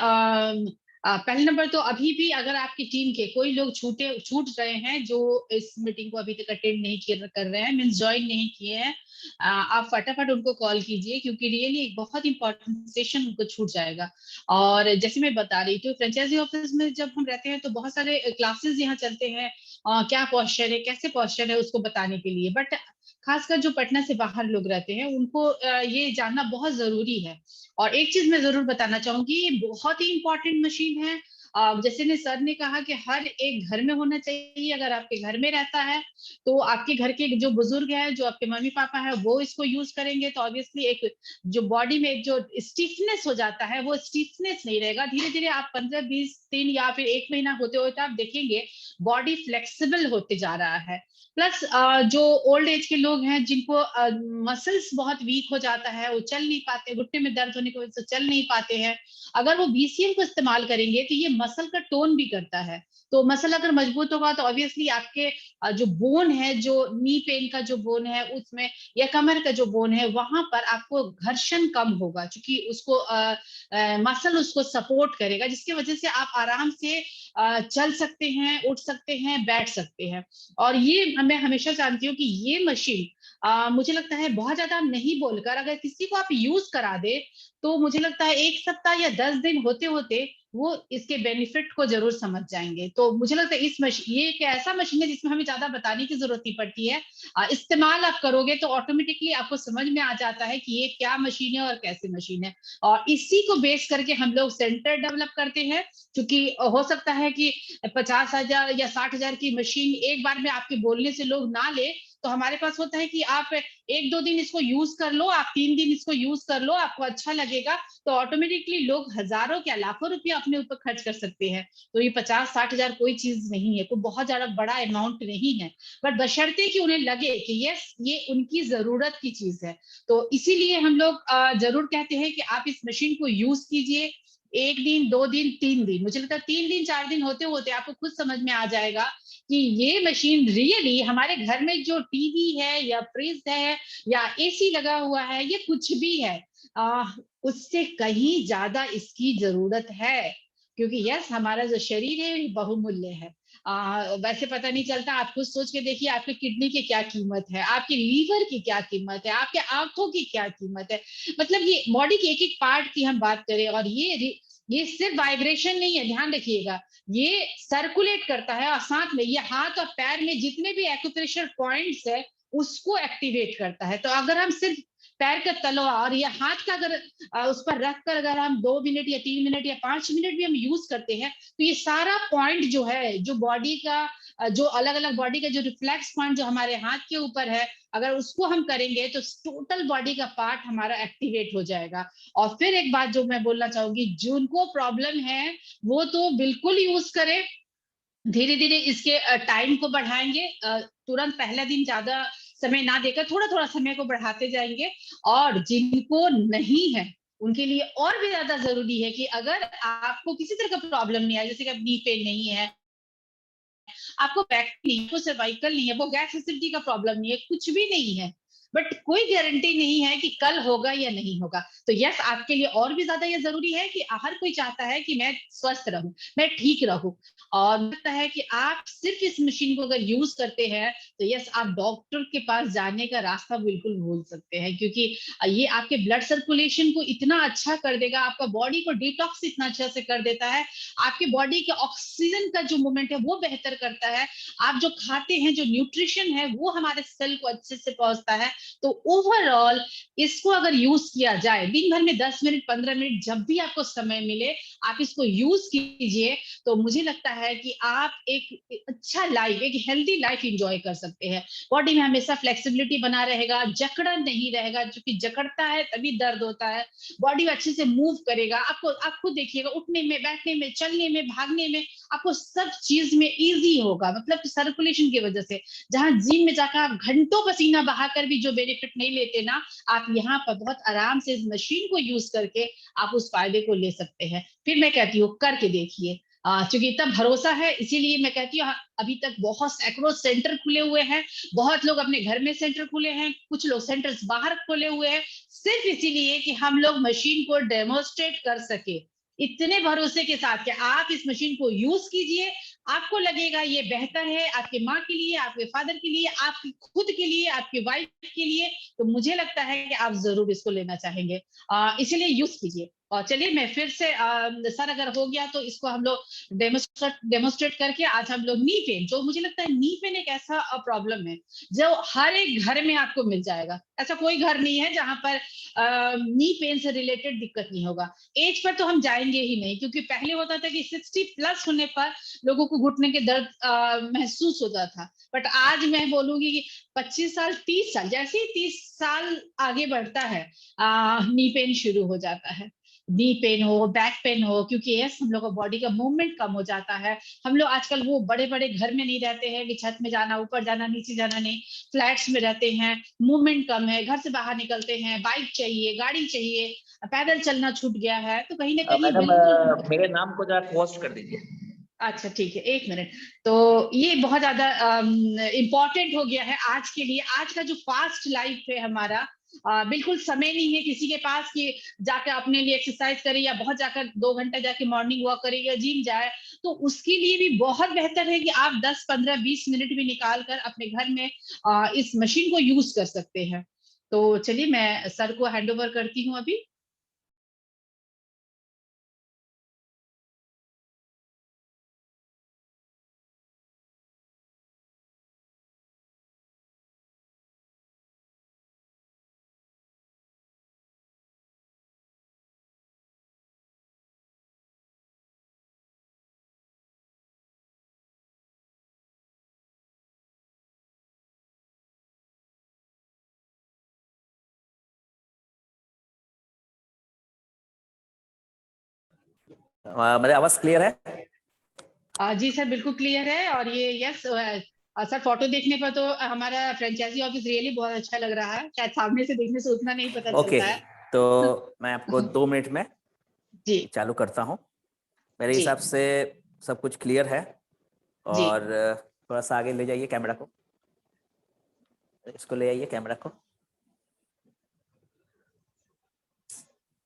पहले नंबर तो अभी भी अगर आपकी टीम के कोई लोग छूट रहे हैं जो इस मीटिंग को अभी तक अटेंड नहीं कर रहे हैं, मींस ज्वाइन नहीं किए हैं, आप फटाफट उनको कॉल कीजिए, क्योंकि रियली एक बहुत इंपॉर्टेंट सेशन उनको छूट जाएगा। और जैसे मैं बता रही थी, फ्रेंचाइजी ऑफिस में जब हम रहते हैं तो बहुत सारे क्लासेस यहाँ चलते हैं, क्या पॉस्चर है, कैसे पॉस्चर है, उसको बताने के लिए। बट खासकर जो पटना से बाहर लोग रहते हैं उनको ये जानना बहुत जरूरी है। और एक चीज मैं जरूर बताना चाहूंगी, ये बहुत ही इंपॉर्टेंट मशीन है। जैसे ने सर ने कहा कि हर एक घर में होना चाहिए। अगर आपके घर में रहता है तो आपके घर के जो बुजुर्ग है, जो आपके मम्मी पापा है, वो इसको यूज करेंगे तो ऑब्वियसली एक जो बॉडी में एक जो स्टिफनेस हो जाता है, वो स्टिफनेस नहीं रहेगा। धीरे धीरे आप 15-20 दिन या फिर 1 महीना होते होते आप देखेंगे बॉडी फ्लेक्सिबल होते जा रहा है। प्लस जो ओल्ड एज के लोग हैं जिनको मसल्स बहुत वीक हो जाता है, वो चल नहीं पाते, घुटने में दर्द होने की वजह से चल नहीं पाते हैं, अगर वो बीसीएम को इस्तेमाल करेंगे तो ये मसल का टोन भी करता है। तो मसल अगर मजबूत होगा तो ऑब्वियसली आपके जो बोन है, जो नी पेन का जो बोन है उसमें, या कमर का जो बोन है वहां पर आपको घर्षण कम होगा, क्योंकि उसको मसल उसको सपोर्ट करेगा, जिसकी वजह से आप आराम से चल सकते हैं, उठ सकते हैं, बैठ सकते हैं। और ये मैं हमेशा जानती हूँ कि ये मशीन मुझे लगता है बहुत ज्यादा नहीं बोलकर अगर किसी को आप यूज करा दे, तो मुझे लगता है 1 सप्ताह या 10 दिन होते होते वो इसके बेनिफिट को जरूर समझ जाएंगे। तो मुझे लगता है ये एक ऐसा मशीन है जिसमें हमें ज्यादा बताने की जरूरत नहीं पड़ती है। इस्तेमाल आप करोगे तो ऑटोमेटिकली आपको समझ में आ जाता है कि ये क्या मशीन है और कैसी मशीन है। और इसी को बेस करके हम लोग सेंटर डेवलप करते हैं, क्योंकि हो सकता है कि 50,000 या 60,000 की मशीन एक बार में आपके बोलने से लोग ना ले, तो हमारे पास होता है कि आप 1-2 दिन इसको यूज कर लो, आप 3 दिन इसको यूज कर लो, आपको अच्छा लगेगा, तो ऑटोमेटिकली लोग हजारों क्या लाखों रुपया अपने ऊपर खर्च कर सकते हैं। तो ये 50-60,000 कोई चीज नहीं है, कोई बहुत ज्यादा बड़ा अमाउंट नहीं है, बट बशर्ते कि उन्हें लगे कि यस ये उनकी जरूरत की चीज है। तो इसीलिए हम लोग जरूर कहते हैं कि आप इस मशीन को यूज कीजिए। 1 दिन, 2 दिन, 3 दिन, मुझे लगता है 3 दिन 4 दिन होते होते आपको खुद समझ में आ जाएगा कि ये मशीन रियली हमारे घर में जो टीवी है या फ्रिज है या एसी लगा हुआ है, ये कुछ भी है, उससे कहीं ज्यादा इसकी जरूरत है। क्योंकि यस हमारा जो शरीर है ये बहुमूल्य है। वैसे पता नहीं चलता, आप खुद सोच के देखिए आपके किडनी की क्या कीमत है, आपके लीवर की क्या कीमत है, आपके आंखों की क्या कीमत है। मतलब ये बॉडी के एक एक पार्ट की हम बात करें, और ये सिर्फ वाइब्रेशन नहीं है, ध्यान रखिएगा, ये सर्कुलेट करता है, और साथ में ये हाथ और पैर में जितने भी एक्यूप्रेशर पॉइंट्स है उसको एक्टिवेट करता है। तो अगर हम सिर्फ पैर का तलवा और ये हाथ का अगर उस पर रख कर अगर हम 2 मिनट या 3 मिनट या 5 मिनट भी हम यूज करते हैं, तो ये सारा पॉइंट जो है, जो बॉडी का जो अलग अलग बॉडी का जो रिफ्लेक्स पॉइंट जो हमारे हाथ के ऊपर है, अगर उसको हम करेंगे तो टोटल बॉडी का पार्ट हमारा एक्टिवेट हो जाएगा। और फिर एक बात जो मैं बोलना चाहूंगी, जिनको प्रॉब्लम है वो तो बिल्कुल यूज करें, धीरे धीरे इसके टाइम को बढ़ाएंगे, तुरंत पहला दिन ज्यादा समय ना देकर थोड़ा थोड़ा समय को बढ़ाते जाएंगे। और जिनको नहीं है उनके लिए और भी ज्यादा जरूरी है कि अगर आपको किसी तरह का प्रॉब्लम नहीं है, जैसे कि नी पेन नहीं है, आपको बैक नहीं है, आपको सर्वाइकल नहीं है, वो गैस एसिडिटी का प्रॉब्लम नहीं है, कुछ भी नहीं है, बट कोई गारंटी नहीं है कि कल होगा या नहीं होगा। तो यस आपके लिए और भी ज्यादा ये जरूरी है कि हर कोई चाहता है कि मैं स्वस्थ रहूं, मैं ठीक रहूं। और लगता है कि आप सिर्फ इस मशीन को अगर यूज करते हैं तो यस आप डॉक्टर के पास जाने का रास्ता बिल्कुल भूल सकते हैं, क्योंकि ये आपके ब्लड सर्कुलेशन को इतना अच्छा कर देगा, आपका बॉडी को डिटॉक्स इतना अच्छा से कर देता है, आपके बॉडी के ऑक्सीजन का जो मूवमेंट है वो बेहतर करता है, आप जो खाते हैं जो न्यूट्रिशन है वो हमारे सेल को अच्छे से पहुंचता है। तो ओवरऑल इसको अगर यूज किया जाए दिन भर में 10 मिनट 15 मिनट जब भी आपको समय मिले आप इसको यूज कीजिए, तो मुझे लगता है कि आप एक अच्छा लाइफ, एक हेल्दी लाइफ इंजॉय कर सकते हैं। बॉडी में हमेशा फ्लेक्सिबिलिटी बना रहेगा, जकड़न नहीं रहेगा, क्योंकि जकड़ता है तभी दर्द होता है। बॉडी अच्छे से मूव करेगा, आपको आप खुद देखिएगा उठने में, बैठने में, चलने में, भागने में आपको सब चीज में इजी होगा, मतलब सर्कुलेशन की वजह से। जहां जिम में जाकर आप घंटों पसीना बहाकर भी जो बेनिफिट नहीं लेते ना, आप यहाँ पर बहुत आराम से इस मशीन को यूज करके आप उस फायदे को ले सकते हैं। फिर मैं कहती हूँ करके देखिए, क्योंकि इतना भरोसा है इसीलिए मैं कहती हूँ अभी तक बहुत सैकड़ों सेंटर खुले हुए हैं, बहुत लोग अपने घर में सेंटर खुले हैं, कुछ लोग सेंटर्स बाहर खोले हुए हैं, सिर्फ इसीलिए कि हम लोग मशीन को डेमोस्ट्रेट कर सके, इतने भरोसे के साथ कि आप इस मशीन को यूज कीजिए, आपको लगेगा ये बेहतर है आपके माँ के लिए, आपके फादर के लिए, आपकी खुद के लिए, आपकी वाइफ के लिए, तो मुझे लगता है कि आप जरूर इसको लेना चाहेंगे, इसीलिए यूज कीजिए। और चलिए मैं फिर से सर अगर हो गया तो इसको हम लोग डेमोस्ट्रेट करके आज हम लोग नी पेन, जो मुझे लगता है नी पेन एक ऐसा प्रॉब्लम है जो हर एक घर में आपको मिल जाएगा, ऐसा कोई घर नहीं है जहां पर नी पेन से रिलेटेड दिक्कत नहीं होगा। एज पर तो हम जाएंगे ही नहीं, क्योंकि पहले होता था कि 60+ होने पर लोगों को घुटने के दर्द महसूस होता था, बट आज मैं बोलूंगी कि 25 साल 30 साल, जैसे ही 30 साल आगे बढ़ता है नी पेन शुरू हो जाता है, नी पेन हो, बैक पेन हो, क्योंकि यस हम लोग का बॉडी का मूवमेंट कम हो जाता है। हम लोग आजकल वो बड़े बड़े घर में नहीं रहते हैं कि छत में जाना, ऊपर जाना, नीचे जाना नहीं, फ्लैट्स में रहते हैं, मूवमेंट कम है, घर से बाहर निकलते हैं, बाइक चाहिए, गाड़ी चाहिए, पैदल चलना छूट गया है, तो कहीं ना कहीं मैडम बिल्कुल। मेरे नाम को जरा पोस्ट कर दीजिए। अच्छा ठीक है, 1 मिनट। तो ये बहुत ज्यादा इम्पोर्टेंट हो गया है आज के लिए, आज का जो फास्ट लाइफ है हमारा, बिल्कुल समय नहीं है किसी के पास कि जाकर अपने लिए एक्सरसाइज करे या बहुत जाकर 2 घंटे जाके मॉर्निंग वॉक करे या जिम जाए। तो उसके लिए भी बहुत बेहतर है कि आप 10, 15, 20 मिनट भी निकाल कर अपने घर में इस मशीन को यूज कर सकते हैं। तो चलिए मैं सर को हैंड ओवर करती हूँ अभी। मेरी आवाज क्लियर है? जी सर बिल्कुल क्लियर है। और ये यस सर, फोटो देखने पर तो हमारा फ्रेंचाइजी ऑफिस रियली बहुत अच्छा लग रहा है, शायद सामने से देखने से उतना नहीं पता ओके, चलता है। तो मैं आपको 2 मिनट में जी चालू करता हूँ। मेरे जी हिसाब से सब कुछ क्लियर है। जी और थोड़ा सा आगे ले जाइए कैमरा को, इसको ले आइए कैमरा को,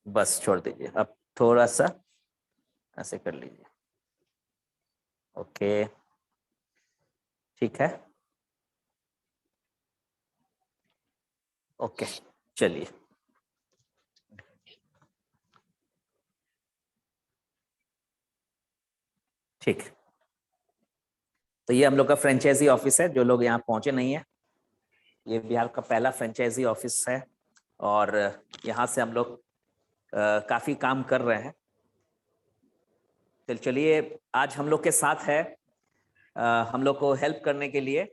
बस छोड़ दीजिए। अब थोड़ा सा ऐसे कर लीजिए। ओके, ठीक है। ओके, चलिए। ठीक, तो ये हम लोग का फ्रेंचाइजी ऑफिस है। जो लोग यहाँ पहुंचे नहीं है, ये बिहार का पहला फ्रेंचाइजी ऑफिस है और यहाँ से हम लोग काफी काम कर रहे हैं। चलिए, आज हम लोग के साथ है हम लोग को हेल्प करने के लिए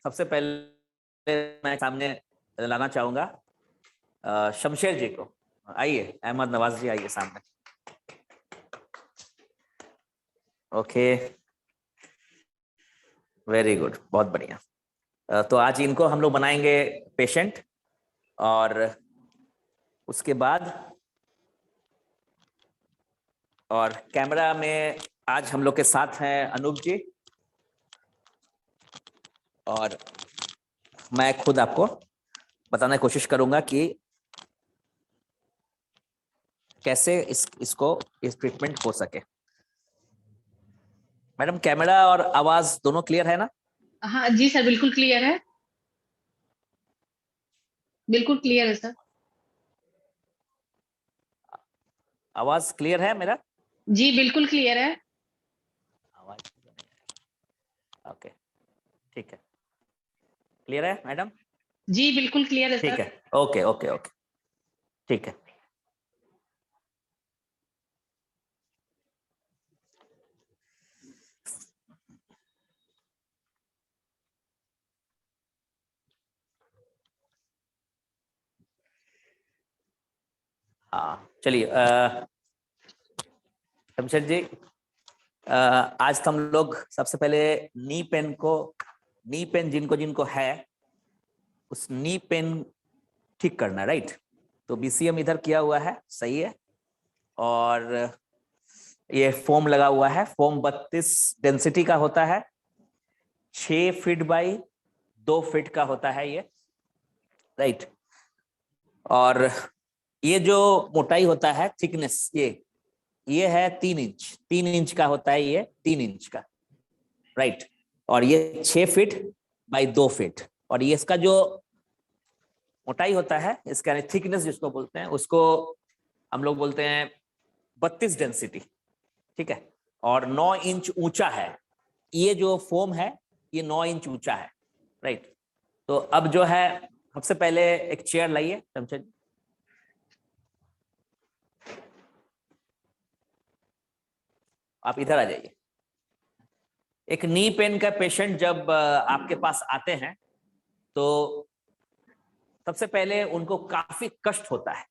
सबसे पहले मैं सामने लाना चाहूंगा शमशेर जी को। आइए अहमद नवाज जी, आइए सामने। ओके, वेरी गुड, बहुत बढ़िया। तो आज इनको हम लोग बनाएंगे पेशेंट, और उसके बाद और कैमरा में आज हम लोग के साथ हैं अनूप जी, और मैं खुद आपको बताने की कोशिश करूंगा कि कैसे इसको इस ट्रीटमेंट हो सके। मैडम, कैमरा और आवाज दोनों क्लियर है ना? हाँ जी सर, बिल्कुल क्लियर है, बिल्कुल क्लियर है सर। आवाज क्लियर है मेरा? जी बिल्कुल क्लियर है। आवाज, ओके, ठीक है। क्लियर है मैडम? जी बिल्कुल क्लियर है ठीक सर। है, ओके ओके ओके, ठीक है। हाँ चलिए, शमशेर जी, आज तो हम लोग सबसे पहले नी पेन जिनको जिनको है, उस नी पेन ठीक करना है, राइट? तो बीसीएम इधर किया हुआ है, सही है। और ये फोम लगा हुआ है। फोम 32 डेंसिटी का होता है, 6 फीट बाई 2 फीट का होता है ये, राइट? और ये जो मोटाई होता है, थिकनेस, ये है 3 इंच, 3 इंच का होता है ये, 3 इंच का, राइट? और ये 6 फीट बाई 2 फीट। और ये इसका जो मोटाई होता है, इसका यानी थिकनेस जिसको बोलते हैं, उसको हम लोग बोलते हैं 32 डेंसिटी, ठीक है? और 9 इंच ऊंचा है। ये जो फोम है, ये 9 इंच ऊंचा है, राइट? तो अब जो है, सबसे पहले एक चेयर लाइए चमचन। आप इधर आ जाइए। एक नी पेन का पेशेंट जब आपके पास आते हैं, तो सबसे पहले उनको काफी कष्ट होता है,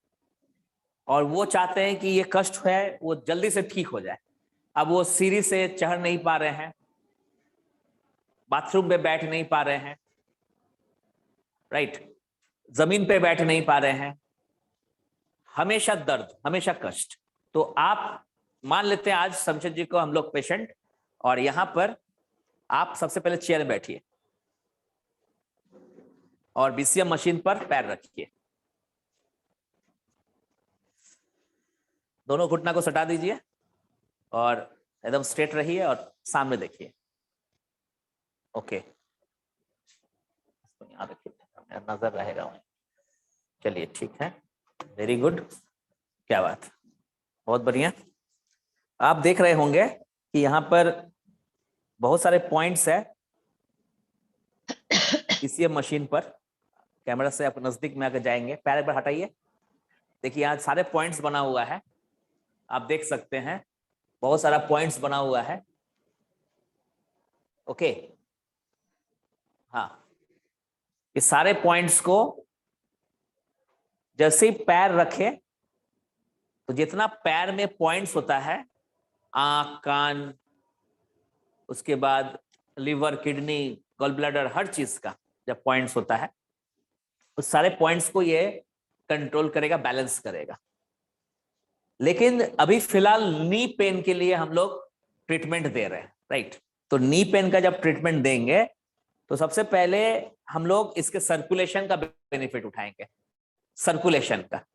और वो चाहते हैं कि ये कष्ट है वो जल्दी से ठीक हो जाए। अब वो सीढ़ी से चढ़ नहीं पा रहे हैं, बाथरूम पे बैठ नहीं पा रहे हैं, राइट? जमीन पे बैठ नहीं पा रहे हैं, हमेशा दर्द, हमेशा कष्ट। तो आप मान लेते हैं आज शमशेर जी को हम लोग पेशेंट, और यहां पर आप सबसे पहले चेयर में बैठिए और बीसीएम मशीन पर पैर रखिए। दोनों घुटना को सटा दीजिए और एकदम स्ट्रेट रहिए और सामने देखिए। ओके, इसको यहाँ रखिए, नजर रहेगा वहीं। चलिए ठीक है, वेरी गुड, क्या बात, बहुत बढ़िया। आप देख रहे होंगे कि यहाँ पर बहुत सारे पॉइंट्स है इसी मशीन पर। कैमरा से आप नजदीक में आकर जाएंगे, पैर एक बार हटाइए। देखिए यहाँ सारे पॉइंट्स बना हुआ है, आप देख सकते हैं बहुत सारा पॉइंट्स बना हुआ है। ओके, हाँ, इस सारे पॉइंट्स को जैसे ही पैर रखे तो जितना पैर में पॉइंट्स होता है, आंख, कान, उसके बाद लिवर, किडनी, गॉल ब्लैडर, हर चीज का जब पॉइंट्स होता है उस सारे पॉइंट्स को ये कंट्रोल करेगा, बैलेंस करेगा। लेकिन अभी फिलहाल नी पेन के लिए हम लोग ट्रीटमेंट दे रहे हैं, राइट। तो नी पेन का जब ट्रीटमेंट देंगे तो सबसे पहले हम लोग इसके सर्कुलेशन का बेनिफिट उठाएंगे, सर्कुलेशन का।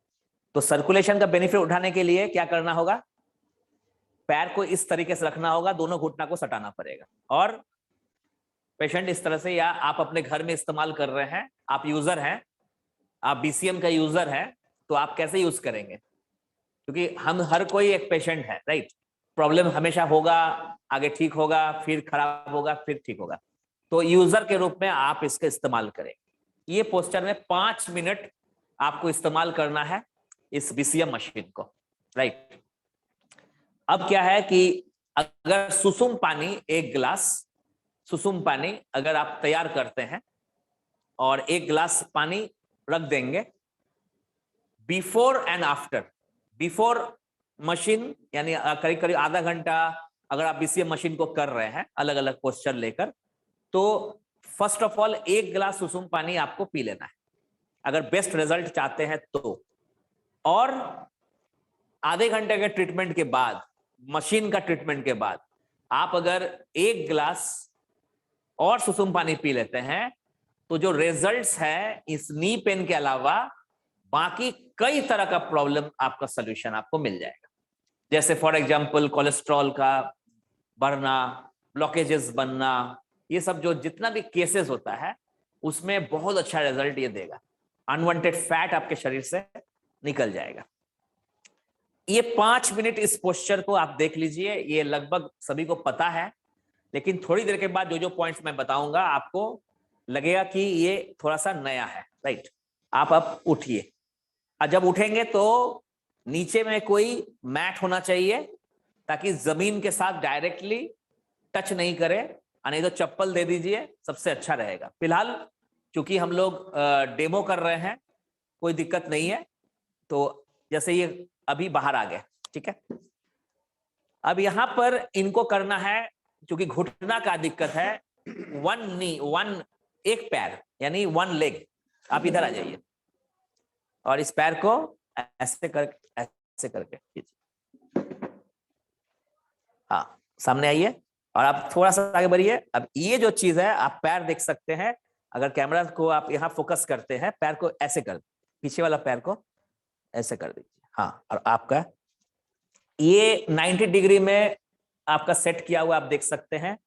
तो सर्कुलेशन का बेनिफिट उठाने के लिए क्या करना होगा, पैर को इस तरीके से रखना होगा, दोनों घुटना को सटाना पड़ेगा। और पेशेंट इस तरह से, या आप अपने घर में इस्तेमाल कर रहे हैं, आप यूजर हैं, आप बीसीएम का यूजर हैं, तो आप कैसे यूज करेंगे, क्योंकि हम हर कोई एक पेशेंट है, राइट। प्रॉब्लम हमेशा होगा, आगे ठीक होगा, फिर खराब होगा, फिर ठीक होगा। तो यूजर के रूप में आप इसका इस्तेमाल करें। ये पोस्चर में 5 मिनट आपको इस्तेमाल करना है इस बीसीएम मशीन को, राइट। अब क्या है कि अगर सुसुम पानी, 1 गिलास सुसुम पानी अगर आप तैयार करते हैं और 1 गिलास पानी रख देंगे, before and after, before machine यानी करीब करीब आधा घंटा अगर आप बीसीएम मशीन को कर रहे हैं अलग अलग पोस्चर लेकर, तो फर्स्ट ऑफ ऑल 1 गिलास सुसुम पानी आपको पी लेना है अगर बेस्ट रिजल्ट चाहते हैं तो। और आधे घंटे के ट्रीटमेंट के बाद, मशीन का ट्रीटमेंट के बाद, आप अगर 1 गिलास और सुसुम पानी पी लेते हैं तो जो रिजल्ट्स है इस नी पेन के अलावा बाकी कई तरह का प्रॉब्लम आपका सॉल्यूशन आपको मिल जाएगा। जैसे फॉर एग्जांपल कोलेस्ट्रॉल का बढ़ना, ब्लॉकेजेस बनना, ये सब जो जितना भी केसेस होता है उसमें बहुत अच्छा रिजल्ट ये देगा। अनवांटेड फैट आपके शरीर से निकल जाएगा। ये 5 मिनट इस पोस्चर को आप देख लीजिए, ये लगभग सभी को पता है, लेकिन थोड़ी देर के बाद जो जो पॉइंट्स मैं बताऊंगा आपको लगेगा कि ये थोड़ा सा नया है, राइट। आप अब उठिए, और जब उठेंगे तो नीचे में कोई मैट होना चाहिए ताकि जमीन के साथ डायरेक्टली टच नहीं करे, नहीं तो चप्पल दे दीजिए, सबसे अच्छा रहेगा। फिलहाल क्योंकि हम लोग डेमो कर रहे हैं, कोई दिक्कत नहीं है। तो जैसे ये अभी बाहर आ गए, ठीक है। अब यहां पर इनको करना है, क्योंकि घुटना का दिक्कत है, 1 नी, 1 एक पैर यानी 1 लेग। आप इधर आ जाइए और इस पैर को ऐसे करके कीजिए, हाँ, सामने आइए और आप थोड़ा सा आगे बढ़िए। अब ये जो चीज है आप पैर देख सकते हैं, अगर कैमरा को आप यहाँ फोकस करते हैं, पैर को ऐसे कर, पीछे वाला पैर को ऐसे कर दीजिए, हाँ। और आपका ये 90 डिग्री में आपका सेट किया हुआ आप देख सकते हैं,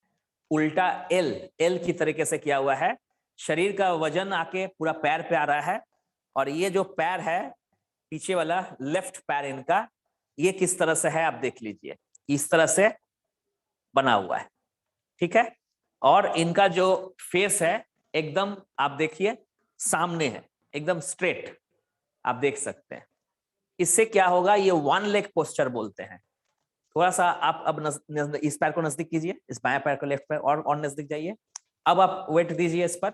उल्टा एल की तरीके से किया हुआ है। शरीर का वजन आके पूरा पैर पे आ रहा है, और ये जो पैर है पीछे वाला लेफ्ट पैर इनका, ये किस तरह से है आप देख लीजिए, इस तरह से बना हुआ है, ठीक है। और इनका जो फेस है एकदम आप देखिए सामने है, एकदम स्ट्रेट, आप देख सकते हैं। इससे क्या होगा, ये 1 लेग पोस्चर बोलते हैं। थोड़ा सा आप अब इस पैर को नजदीक कीजिए, इस बाएं पैर को लेफ्ट पैर और नजदीक जाइए। अब आप वेट दीजिए इस पर,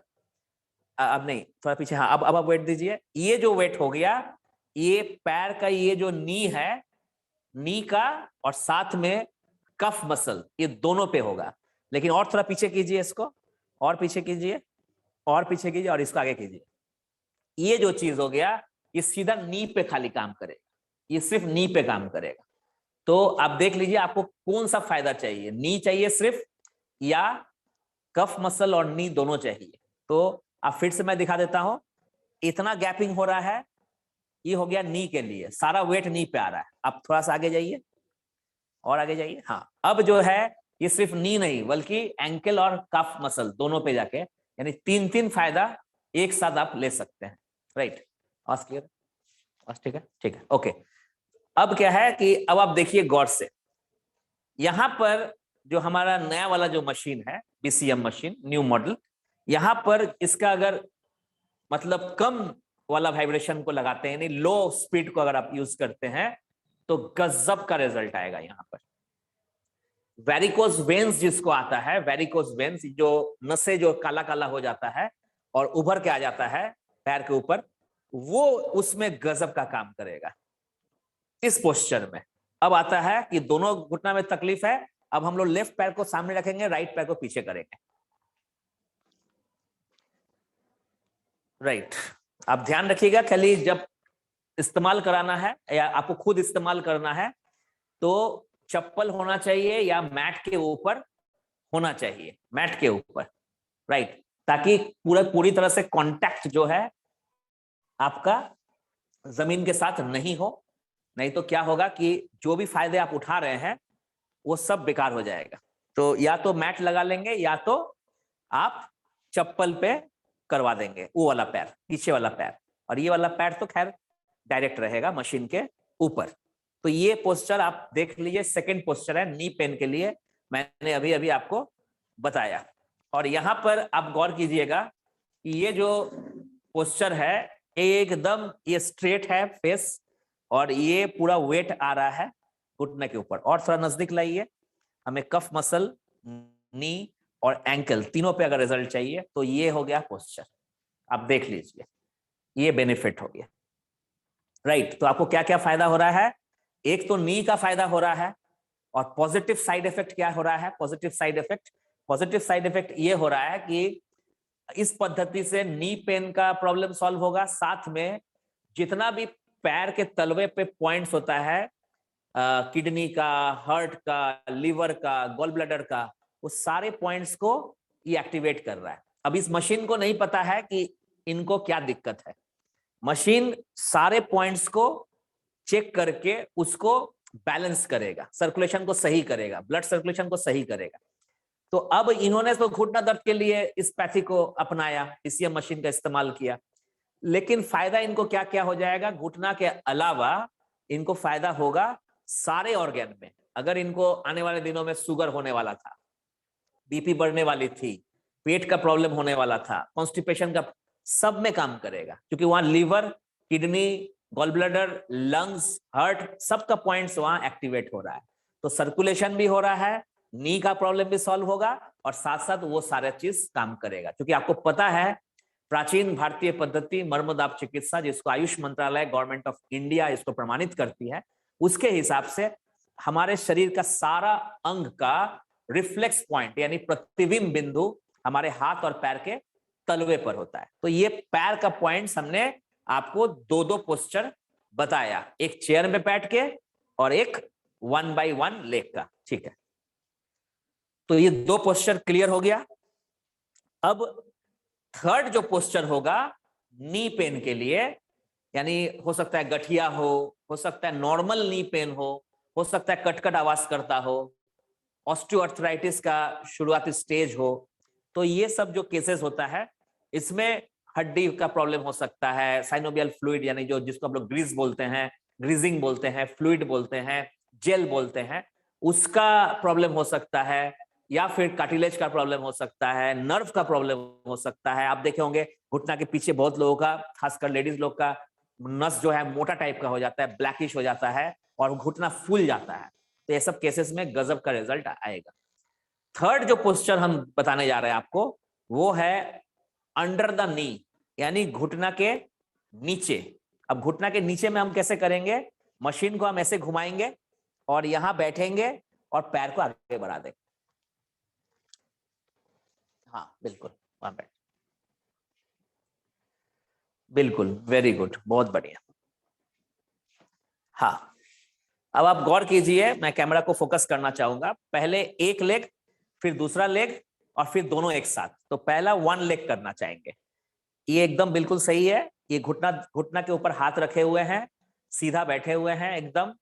अब नहीं, थोड़ा पीछे, हाँ। अब आप वेट दीजिए। ये जो वेट हो गया, ये पैर का ये जो नी है, नी का और साथ में कफ मसल, ये दोनों पे होगा। लेकिन और थोड़ा पीछे कीजिए इसको, और पीछे कीजिए, और पीछे कीजिए, और इसको आगे कीजिए। ये जो चीज हो गया, ये सीधा नी पे खाली काम करेगा, ये सिर्फ नी पे काम करेगा। तो आप देख लीजिए आपको कौन सा फायदा चाहिए, नी चाहिए सिर्फ या कफ मसल और नी दोनों चाहिए। तो अब फिर से मैं दिखा देता हूं, इतना गैपिंग हो रहा है, ये हो गया नी के लिए, सारा वेट नी पे आ रहा है। आप थोड़ा सा आगे जाइए, और आगे जाइए। हाँ, अब जो है ये सिर्फ नी नहीं बल्कि एंकल और कफ मसल दोनों पे जाके, यानी 3 फायदा एक साथ आप ले सकते हैं। राइट, आज क्लियर? आज ठीक है, ठीक है, ओके। अब क्या है कि अब आप देखिए गौर से, यहां पर जो हमारा नया वाला जो मशीन है, बीसीएम मशीन न्यू मॉडल, यहां पर इसका अगर मतलब कम वाला वाइब्रेशन को लगाते हैं, यानी लो स्पीड को अगर आप यूज करते हैं, तो गजब का रिजल्ट आएगा। यहां पर वेरिकोज वेन्स जिसको आता है, वेरिकोज वेन्स जो नसें जो काला काला हो जाता है और उभर के आ जाता है पैर के ऊपर, वो उसमें गजब का काम करेगा इस पोस्चर में। अब आता है कि दोनों घुटना में तकलीफ है, अब हम लोग लेफ्ट पैर को सामने रखेंगे, राइट पैर को पीछे करेंगे। राइट, आप ध्यान रखिएगा, खाली जब इस्तेमाल कराना है या आपको खुद इस्तेमाल करना है तो चप्पल होना चाहिए या मैट के ऊपर होना चाहिए, मैट के ऊपर। राइट, ताकि पूरी तरह से कांटेक्ट जो है आपका जमीन के साथ नहीं हो, नहीं तो क्या होगा कि जो भी फायदे आप उठा रहे हैं वो सब बेकार हो जाएगा। तो या तो मैट लगा लेंगे या तो आप चप्पल पे करवा देंगे वो वाला पैर, पीछे वाला पैर, और ये वाला पैर तो खैर डायरेक्ट रहेगा मशीन के ऊपर। तो ये पोस्चर आप देख लीजिए, सेकंड पोस्चर है नी पेन के लिए, मैंने अभी अभी आपको बताया। और यहां पर आप गौर कीजिएगा कि ये जो पोस्चर है एकदम ये स्ट्रेट है फेस, और ये पूरा वेट आ रहा है घुटने के ऊपर। और थोड़ा नजदीक लाइए, हमें कफ मसल, नी और एंकल तीनों पे अगर रिजल्ट चाहिए तो ये हो गया पोस्चर, आप देख लीजिए, ये बेनिफिट हो गया। राइट, तो आपको क्या क्या फायदा हो रहा है? एक तो नी का फायदा हो रहा है, और पॉजिटिव साइड इफेक्ट क्या हो रहा है? पॉजिटिव साइड इफेक्ट ये हो रहा है कि इस पद्धति से नी पेन का प्रॉब्लम सॉल्व होगा, साथ में जितना भी पैर के तलवे पे पॉइंट्स होता है, किडनी का, हार्ट का, लीवर का, गॉल ब्लैडर का, वो सारे पॉइंट्स को ये एक्टिवेट कर रहा है। अब इस मशीन को नहीं पता है कि इनको क्या दिक्कत है, मशीन सारे पॉइंट्स को चेक करके उसको बैलेंस करेगा, सर्कुलेशन को सही करेगा, ब्लड सर्कुलेशन को सही करेगा। तो अब इन्होंने तो घुटना दर्द के लिए इस पैथी को अपनाया, बीसीएम मशीन का इस्तेमाल किया, लेकिन फायदा इनको क्या क्या हो जाएगा? घुटना के अलावा इनको फायदा होगा सारे ऑर्गन में। अगर इनको आने वाले दिनों में शुगर होने वाला था, बीपी बढ़ने वाली थी, पेट का प्रॉब्लम होने वाला था, कॉन्स्टिपेशन का, सब में काम करेगा, क्योंकि वहां liver, kidney, gall bladder, lungs, heart, सबका पॉइंट्स वहां एक्टिवेट हो रहा है। तो सर्कुलेशन भी हो रहा है, नी का प्रॉब्लम भी सॉल्व होगा, और साथ साथ वो सारा चीज काम करेगा। क्योंकि आपको पता है प्राचीन भारतीय पद्धति मर्मदाप चिकित्सा, जिसको आयुष मंत्रालय, गवर्नमेंट ऑफ इंडिया इसको प्रमाणित करती है, उसके हिसाब से हमारे शरीर का सारा अंग का रिफ्लेक्स पॉइंट यानी प्रतिबिंब बिंदु हमारे हाथ और पैर के तलवे पर होता है। तो ये पैर का पॉइंट्स हमने आपको दो पोस्चर बताया, एक चेयर में बैठ के और एक 1 by 1 लेग का। ठीक है, तो ये दो पोस्चर क्लियर हो गया। अब थर्ड जो पोस्चर होगा नी पेन के लिए, यानी हो सकता है गठिया हो सकता है नॉर्मल नी पेन हो सकता है कटकट आवाज करता हो, ऑस्टियोआर्थराइटिस का शुरुआती स्टेज हो, तो ये सब जो केसेस होता है इसमें हड्डी का प्रॉब्लम हो सकता है, साइनोवियल फ्लूइड यानी जो जिसको हम लोग ग्रीस बोलते हैं, ग्रीजिंग बोलते हैं, फ्लूइड बोलते हैं, जेल बोलते हैं, उसका प्रॉब्लम हो सकता है, या फिर कार्टिलेज का प्रॉब्लम हो सकता है, नर्व का प्रॉब्लम हो सकता है। आप देखे होंगे घुटना के पीछे बहुत लोगों का, खासकर लेडीज लोग का, नस जो है मोटा टाइप का हो जाता है, ब्लैकिश हो जाता है और घुटना फूल जाता है। तो ये सब केसेस में गजब का रिजल्ट आएगा। थर्ड जो पोस्चर हम बताने जा रहे हैं आपको, वो है अंडर द नी, यानी घुटना के नीचे। अब घुटना के नीचे में हम कैसे करेंगे? मशीन को हम ऐसे घुमाएंगे और यहां बैठेंगे और पैर को आगे बढ़ा देंगे। हाँ बिल्कुल, वहां बैठ, बिल्कुल, वेरी गुड, बहुत बढ़िया। हाँ, अब आप गौर कीजिए, मैं कैमरा को फोकस करना चाहूंगा। पहले एक लेग, फिर दूसरा लेग, और फिर दोनों एक साथ। तो पहला 1 लेग करना चाहेंगे। ये एकदम बिल्कुल सही है, ये घुटना के ऊपर हाथ रखे हुए हैं, सीधा बैठे हुए हैं एकदम,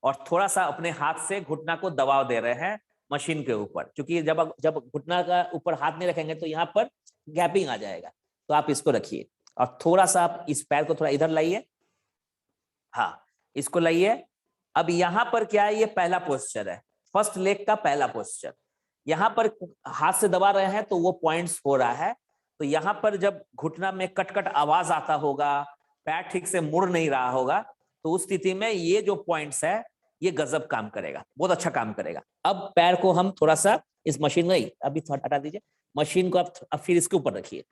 और थोड़ा सा अपने हाथ से घुटना को दबाव दे रहे हैं मशीन के ऊपर, क्योंकि जब घुटना का ऊपर हाथ नहीं रखेंगे तो यहाँ पर गैपिंग आ जाएगा। तो आप इसको रखिए और थोड़ा सा आप इस पैर को थोड़ा इधर लाइए, हाँ इसको लाइए। अब यहाँ पर क्या है, ये पहला पोस्चर है, फर्स्ट लेग का पहला पोस्चर। यहाँ पर हाथ से दबा रहे हैं तो वो पॉइंट्स हो रहा है। तो यहाँ पर जब घुटना में कट आवाज आता होगा, पैर ठीक से मुड़ नहीं रहा होगा, तो उस स्थिति में ये जो पॉइंट्स है ये गजब काम करेगा, बहुत अच्छा काम करेगा। अब पैर को हम थोड़ा सा इस मशीन में अभी हटा दीजिए, मशीन को अब फिर इसके ऊपर रखिए।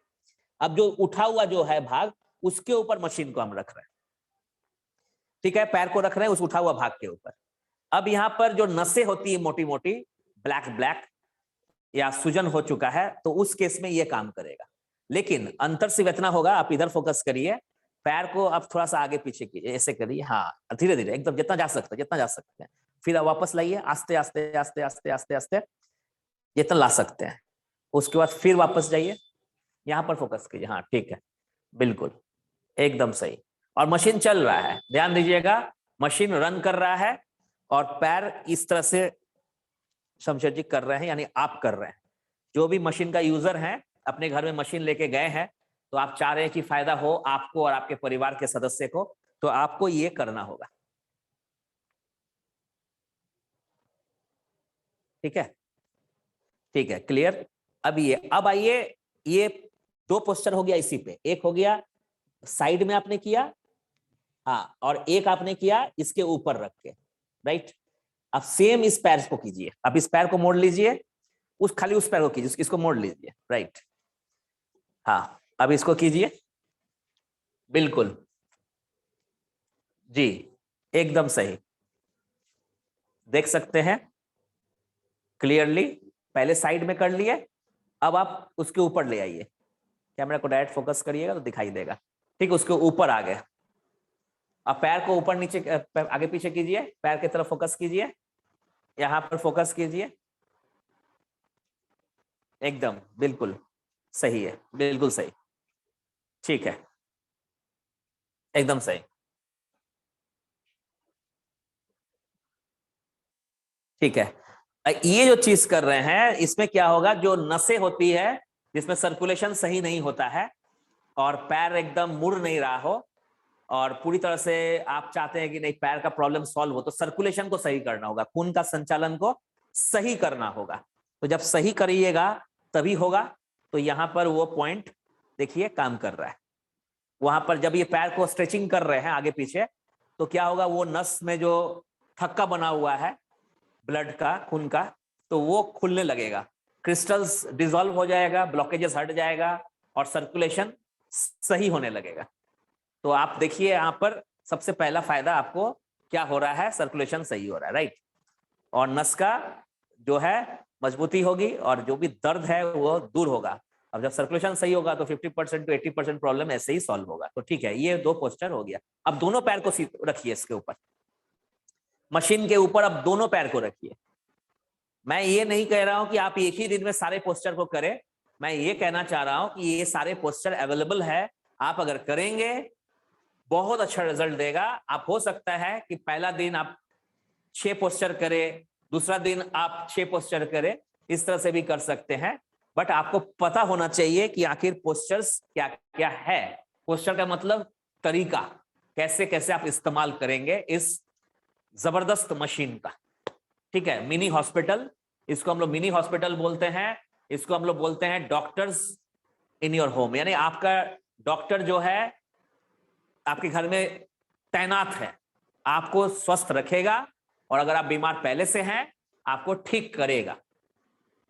अब जो उठा हुआ जो है भाग, उसके ऊपर मशीन को हम रख रहे हैं, ठीक है, पैर को रख रहे हैं उस उठा हुआ भाग के ऊपर। अब यहाँ पर जो नसें होती है मोटी मोटी, ब्लैक या सूजन हो चुका है, तो उस केस में ये काम करेगा। लेकिन अंतर सिर्फ इतना होगा, आप इधर फोकस करिए, पैर को आप थोड़ा सा आगे पीछे कीजिए, ऐसे करिए, हाँ धीरे धीरे एकदम जितना जा सकते हैं, फिर आप वापस लाइए, आस्ते आस्ते आस्ते आस्ते आस्ते आस्ते जितना ला सकते हैं। उसके बाद फिर वापस जाइए, यहाँ पर फोकस कीजिए, हाँ ठीक है, बिल्कुल एकदम सही। और मशीन चल रहा है, ध्यान दीजिएगा, मशीन रन कर रहा है और पैर इस तरह से शमशेर जी कर रहे हैं, यानी आप कर रहे हैं। जो भी मशीन का यूजर हैं, अपने घर में मशीन लेके गए हैं, तो आप चाह रहे हैं कि फायदा हो आपको और आपके परिवार के सदस्य को, तो आपको ये करना होगा, ठीक है, ठीक है, क्लियर। अब आइए, ये 2 पोस्चर हो गया इसी पे, एक हो गया साइड में आपने किया, हाँ, और एक आपने किया इसके ऊपर रख के, राइट। अब सेम इस पैर को कीजिए, अब इस पैर को मोड़ लीजिए, खाली उस पैर को कीजिए, इसको मोड़ लीजिए, राइट, हाँ अब इसको कीजिए, बिल्कुल जी, एकदम सही, देख सकते हैं क्लियरली। पहले साइड में कर लिए, अब आप उसके ऊपर ले आइए, कैमरा को डायरेक्ट फोकस करिएगा तो दिखाई देगा, ठीक, उसके ऊपर आ गए। अब पैर को ऊपर नीचे आगे पीछे कीजिए, पैर की तरफ फोकस कीजिए, यहां पर फोकस कीजिए, एकदम बिल्कुल सही है, बिल्कुल सही, ठीक है, एकदम सही, ठीक है। ये जो चीज कर रहे हैं इसमें क्या होगा, जो नसें होती है जिसमें सर्कुलेशन सही नहीं होता है और पैर एकदम मुड़ नहीं रहा हो और पूरी तरह से आप चाहते हैं कि नहीं पैर का प्रॉब्लम सॉल्व हो, तो सर्कुलेशन को सही करना होगा, खून का संचालन को सही करना होगा। तो जब सही करिएगा तभी होगा। तो यहां पर वो पॉइंट देखिए काम कर रहा है, वहां पर जब ये पैर को स्ट्रेचिंग कर रहे हैं आगे पीछे, तो क्या होगा, वो नस में जो थक्का बना हुआ है ब्लड का, खून का, तो वो खुलने लगेगा, क्रिस्टल्स डिसॉल्व हो जाएगा, ब्लॉकेजेस हट जाएगा और सर्कुलेशन सही होने लगेगा। तो आप देखिए यहाँ पर सबसे पहला फायदा आपको क्या हो रहा है, सर्कुलेशन सही हो रहा है, राइट, और नस का जो है मजबूती होगी और जो भी दर्द है वो दूर होगा। अब जब सर्कुलेशन सही होगा तो 50% to 80% प्रॉब्लम ऐसे ही सॉल्व होगा। तो ठीक है, ये 2 पोस्चर हो गया। अब दोनों पैर को रखिए इसके ऊपर, मशीन के ऊपर, अब दोनों पैर को रखिए। मैं ये नहीं कह रहा हूं कि आप एक ही दिन में सारे पोस्चर को करें, मैं ये कहना चाह रहा हूं कि ये सारे पोस्चर अवेलेबल है, आप अगर करेंगे बहुत अच्छा रिजल्ट देगा। आप हो सकता है कि पहला दिन आप 6 पोस्चर करें, दूसरा दिन आप 6 पोस्चर करें, इस तरह से भी कर सकते हैं, बट आपको पता होना चाहिए कि आखिर पोस्चर्स क्या क्या है। पोस्चर का मतलब तरीका, कैसे कैसे आप इस्तेमाल करेंगे इस जबरदस्त मशीन का, ठीक है। मिनी हॉस्पिटल, इसको हम लोग मिनी हॉस्पिटल बोलते हैं, इसको हम लोग बोलते हैं डॉक्टर्स इन योर होम, यानी आपका डॉक्टर जो है आपके घर में तैनात है, आपको स्वस्थ रखेगा और अगर आप बीमार पहले से हैं आपको ठीक करेगा।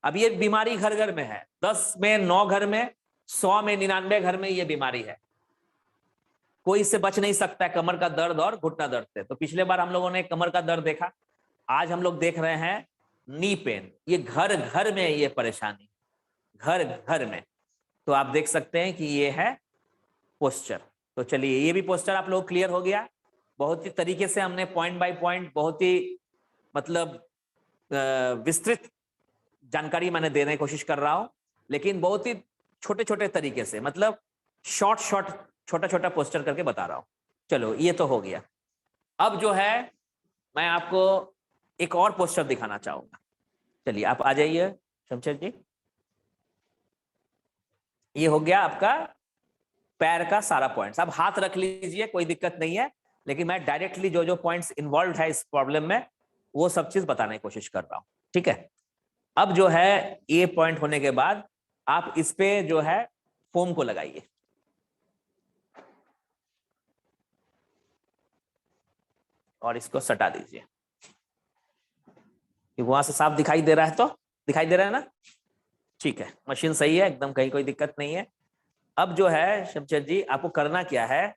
अब ये बीमारी घर घर में है, 10 में 9 घर में, 100 में 99 घर में ये बीमारी है, कोई इससे बच नहीं सकता है, कमर का दर्द और घुटना दर्द से। तो पिछले बार हम लोगों ने कमर का दर्द देखा, आज हम लोग देख रहे हैं नी पेन। ये घर घर में ये परेशानी, घर घर में। तो आप देख सकते हैं कि ये है पोस्चर। तो चलिए ये भी पोस्चर आप लोग क्लियर हो गया। बहुत ही तरीके से हमने पॉइंट बाय पॉइंट, बहुत ही मतलब विस्तृत जानकारी मैंने देने की कोशिश कर रहा हूं, लेकिन बहुत ही छोटे छोटे तरीके से, मतलब शॉर्ट छोटा छोटा पोस्चर करके बता रहा हूं। चलो ये तो हो गया। अब जो है मैं आपको एक और पोस्चर दिखाना चाहूंगा। चलिए आप आ जाइए शमशेर जी। ये हो गया आपका पैर का सारा पॉइंट्स। अब हाथ रख लीजिए, कोई दिक्कत नहीं है, लेकिन मैं डायरेक्टली जो जो पॉइंट्स इन्वॉल्व है इस प्रॉब्लम में वो सब चीज बताने की कोशिश कर रहा हूं, ठीक है। अब जो है ये पॉइंट होने के बाद आप इस पे जो है फोम को लगाइए। और इसको सटा दीजिए। वहां से साफ दिखाई दे रहा है, तो दिखाई दे रहा है ना? ठीक है, मशीन सही है एकदम, कहीं कोई दिक्कत नहीं है। अब जो है शमशेर जी, आपको करना क्या है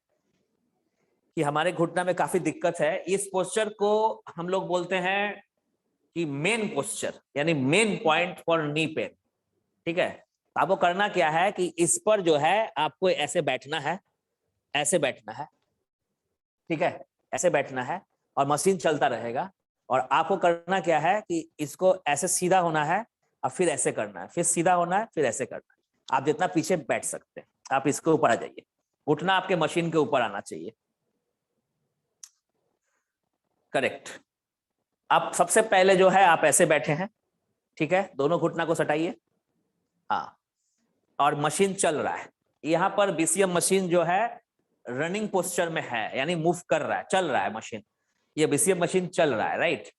कि हमारे घुटना में काफी दिक्कत है। इस पोस्चर को हम लोग बोलते हैं कि मेन पोस्चर, यानी main point for knee pain, ठीक है। आपको करना क्या है कि इस पर जो है आपको ऐसे बैठना है, ऐसे बैठना है, ठीक है, ऐसे बैठना है और मशीन चलता रहेगा। और आपको करना क्या है कि इसको ऐसे सीधा होना है और फिर ऐसे करना है, फिर सीधा होना है, फिर ऐसे करना है। आप जितना पीछे बैठ सकते हैं, आप इसके ऊपर आ जाइए, घुटना आपके मशीन के ऊपर आना चाहिए। करेक्ट। आप सबसे पहले जो है आप ऐसे बैठे हैं, ठीक है, दोनों घुटना को सटाइए। हाँ, और मशीन चल रहा है। यहाँ पर बीसीएम मशीन जो है रनिंग पोस्चर में है, यानी मूव कर रहा है, चल रहा है मशीन। ये बीसीएम मशीन चल रहा है, राइट।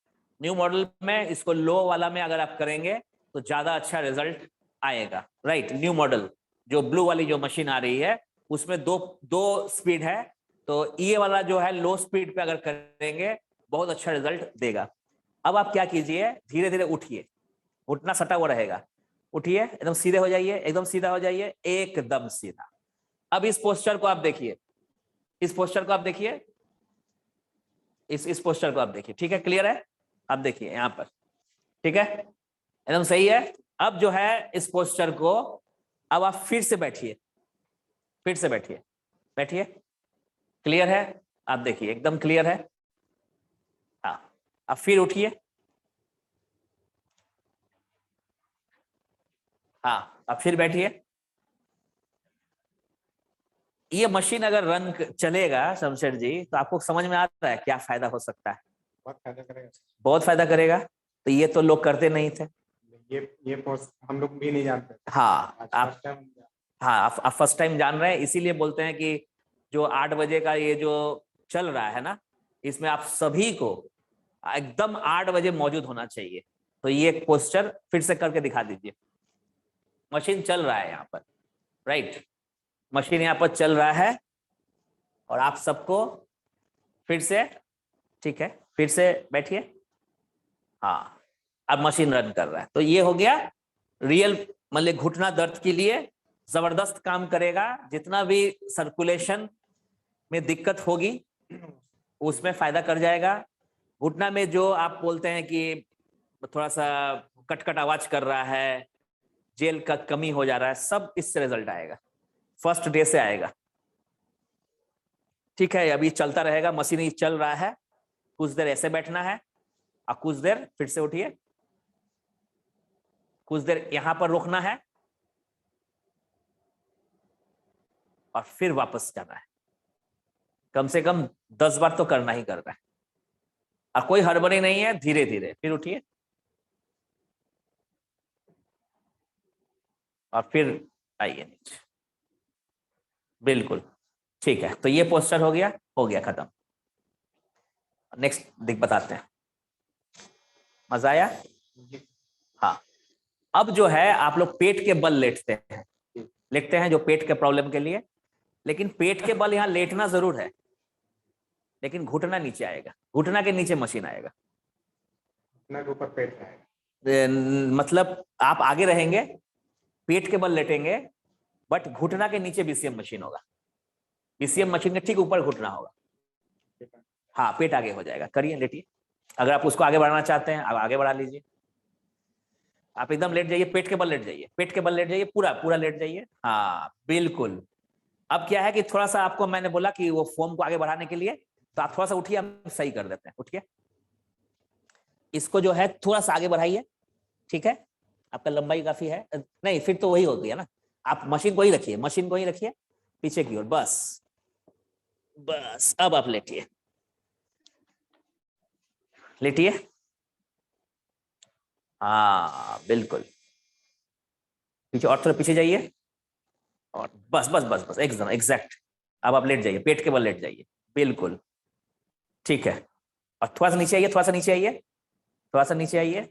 न्यू मॉडल में इसको लो वाला में अगर आप करेंगे तो ज्यादा अच्छा रिजल्ट आएगा, राइट। न्यू मॉडल जो ब्लू वाली जो मशीन आ रही है उसमें दो स्पीड है, तो ये वाला जो है लो स्पीड पे अगर करेंगे बहुत अच्छा रिजल्ट देगा। अब आप क्या कीजिए, धीरे धीरे उठिए, घुटना सटा हुआ रहेगा, उठिए, एकदम सीधे हो जाइए, एकदम सीधा हो जाइए, एकदम सीधा। अब इस पोस्चर को आप देखिए, इस पोस्चर को आप देखिए, इस पोस्चर को आप देखिए, ठीक है, क्लियर है? आप देखिए यहां पर, ठीक है, एकदम सही है। अब जो है इस पोस्चर को अब आप फिर से बैठिए, फिर से बैठिए, बैठिए, क्लियर है? आप देखिए एकदम क्लियर है। हाँ, अब फिर उठिए, हाँ, अब फिर बैठिए। ये मशीन अगर रन चलेगा शमशेर जी तो आपको समझ में आता है क्या फायदा हो सकता है? बहुत फायदा करेगा। बहुत फायदा करेगा। तो ये तो लोग करते नहीं थे, ये पोस्ट हम लोग भी नहीं जानते। हाँ आप, टाइम। हाँ आप फर्स्ट टाइम जान रहे हैं, इसीलिए बोलते हैं कि जो 8 बजे का ये जो चल रहा है ना, इसमें आप सभी को एकदम 8 बजे मौजूद होना चाहिए। तो ये एक पोस्चर फिर से करके दिखा दीजिए। मशीन चल रहा है यहाँ पर, राइट, मशीन यहाँ पर चल रहा है और आप सबको फिर से, ठीक है, फिर से बैठिए। हाँ, अब मशीन रन कर रहा है। तो ये हो गया रियल, मतलब घुटना दर्द के लिए जबरदस्त काम करेगा। जितना भी सर्कुलेशन में दिक्कत होगी उसमें फायदा कर जाएगा। घुटना में जो आप बोलते हैं कि थोड़ा सा कटकट आवाज कर रहा है, जेल का कमी हो जा रहा है, सब इससे रिजल्ट आएगा, फर्स्ट डे से आएगा, ठीक है। अभी चलता रहेगा, मशीन चल रहा है, कुछ देर ऐसे बैठना है और कुछ देर फिर से उठिए, कुछ देर यहां पर रोकना है और फिर वापस जाना है। कम से कम 10 बार तो करना ही करना है और कोई हड़बड़ी नहीं है, धीरे धीरे। फिर उठिए और फिर आइए नीचे, बिल्कुल ठीक है। तो ये पोस्चर हो गया खत्म। नेक्स्ट दिख बताते हैं। मजा आया? हाँ, अब जो है आप लोग पेट के बल लेटते हैं जो पेट के प्रॉब्लम के लिए, लेकिन पेट के बल यहाँ लेटना जरूर है, लेकिन घुटना नीचे आएगा, घुटना के नीचे मशीन आएगा, ऊपर पेट आएगा। मतलब आप आगे रहेंगे, पेट के बल लेटेंगे, बट घुटना के नीचे बीसीएम मशीन होगा, बीसीएम मशीन के ठीक ऊपर घुटना होगा। हाँ, पेट आगे हो जाएगा। करिए, लेटिए। अगर आप उसको आगे बढ़ाना चाहते हैं आप आगे बढ़ा लीजिए। आप एकदम लेट जाइए, पेट के बल लेट जाइए, पेट के बल लेट जाइए, पूरा पूरा लेट जाइए। हाँ बिल्कुल। अब क्या है कि थोड़ा सा आपको मैंने बोला कि वो फोम को आगे बढ़ाने के लिए, तो आप थोड़ा सा उठिए, हम सही कर देते हैं। उठिए, इसको जो है थोड़ा सा आगे बढ़ाइए, ठीक है। आपका लंबाई काफी है, नहीं फिर तो वही हो गया ना। आप मशीन को ही रखिए, मशीन को ही रखिए पीछे की ओर, बस बस। अब आप लेटिए, लेटिए। हाँ बिल्कुल, पीछे और थोड़ा पीछे जाइए, और बस बस बस बस एकदम एग्जैक्ट। अब आप लेट जाइए, पेट के बल लेट जाइए, बिल्कुल ठीक है। और थोड़ा सा नीचे आइए, थोड़ा सा नीचे आइए, थोड़ा सा नीचे आइए।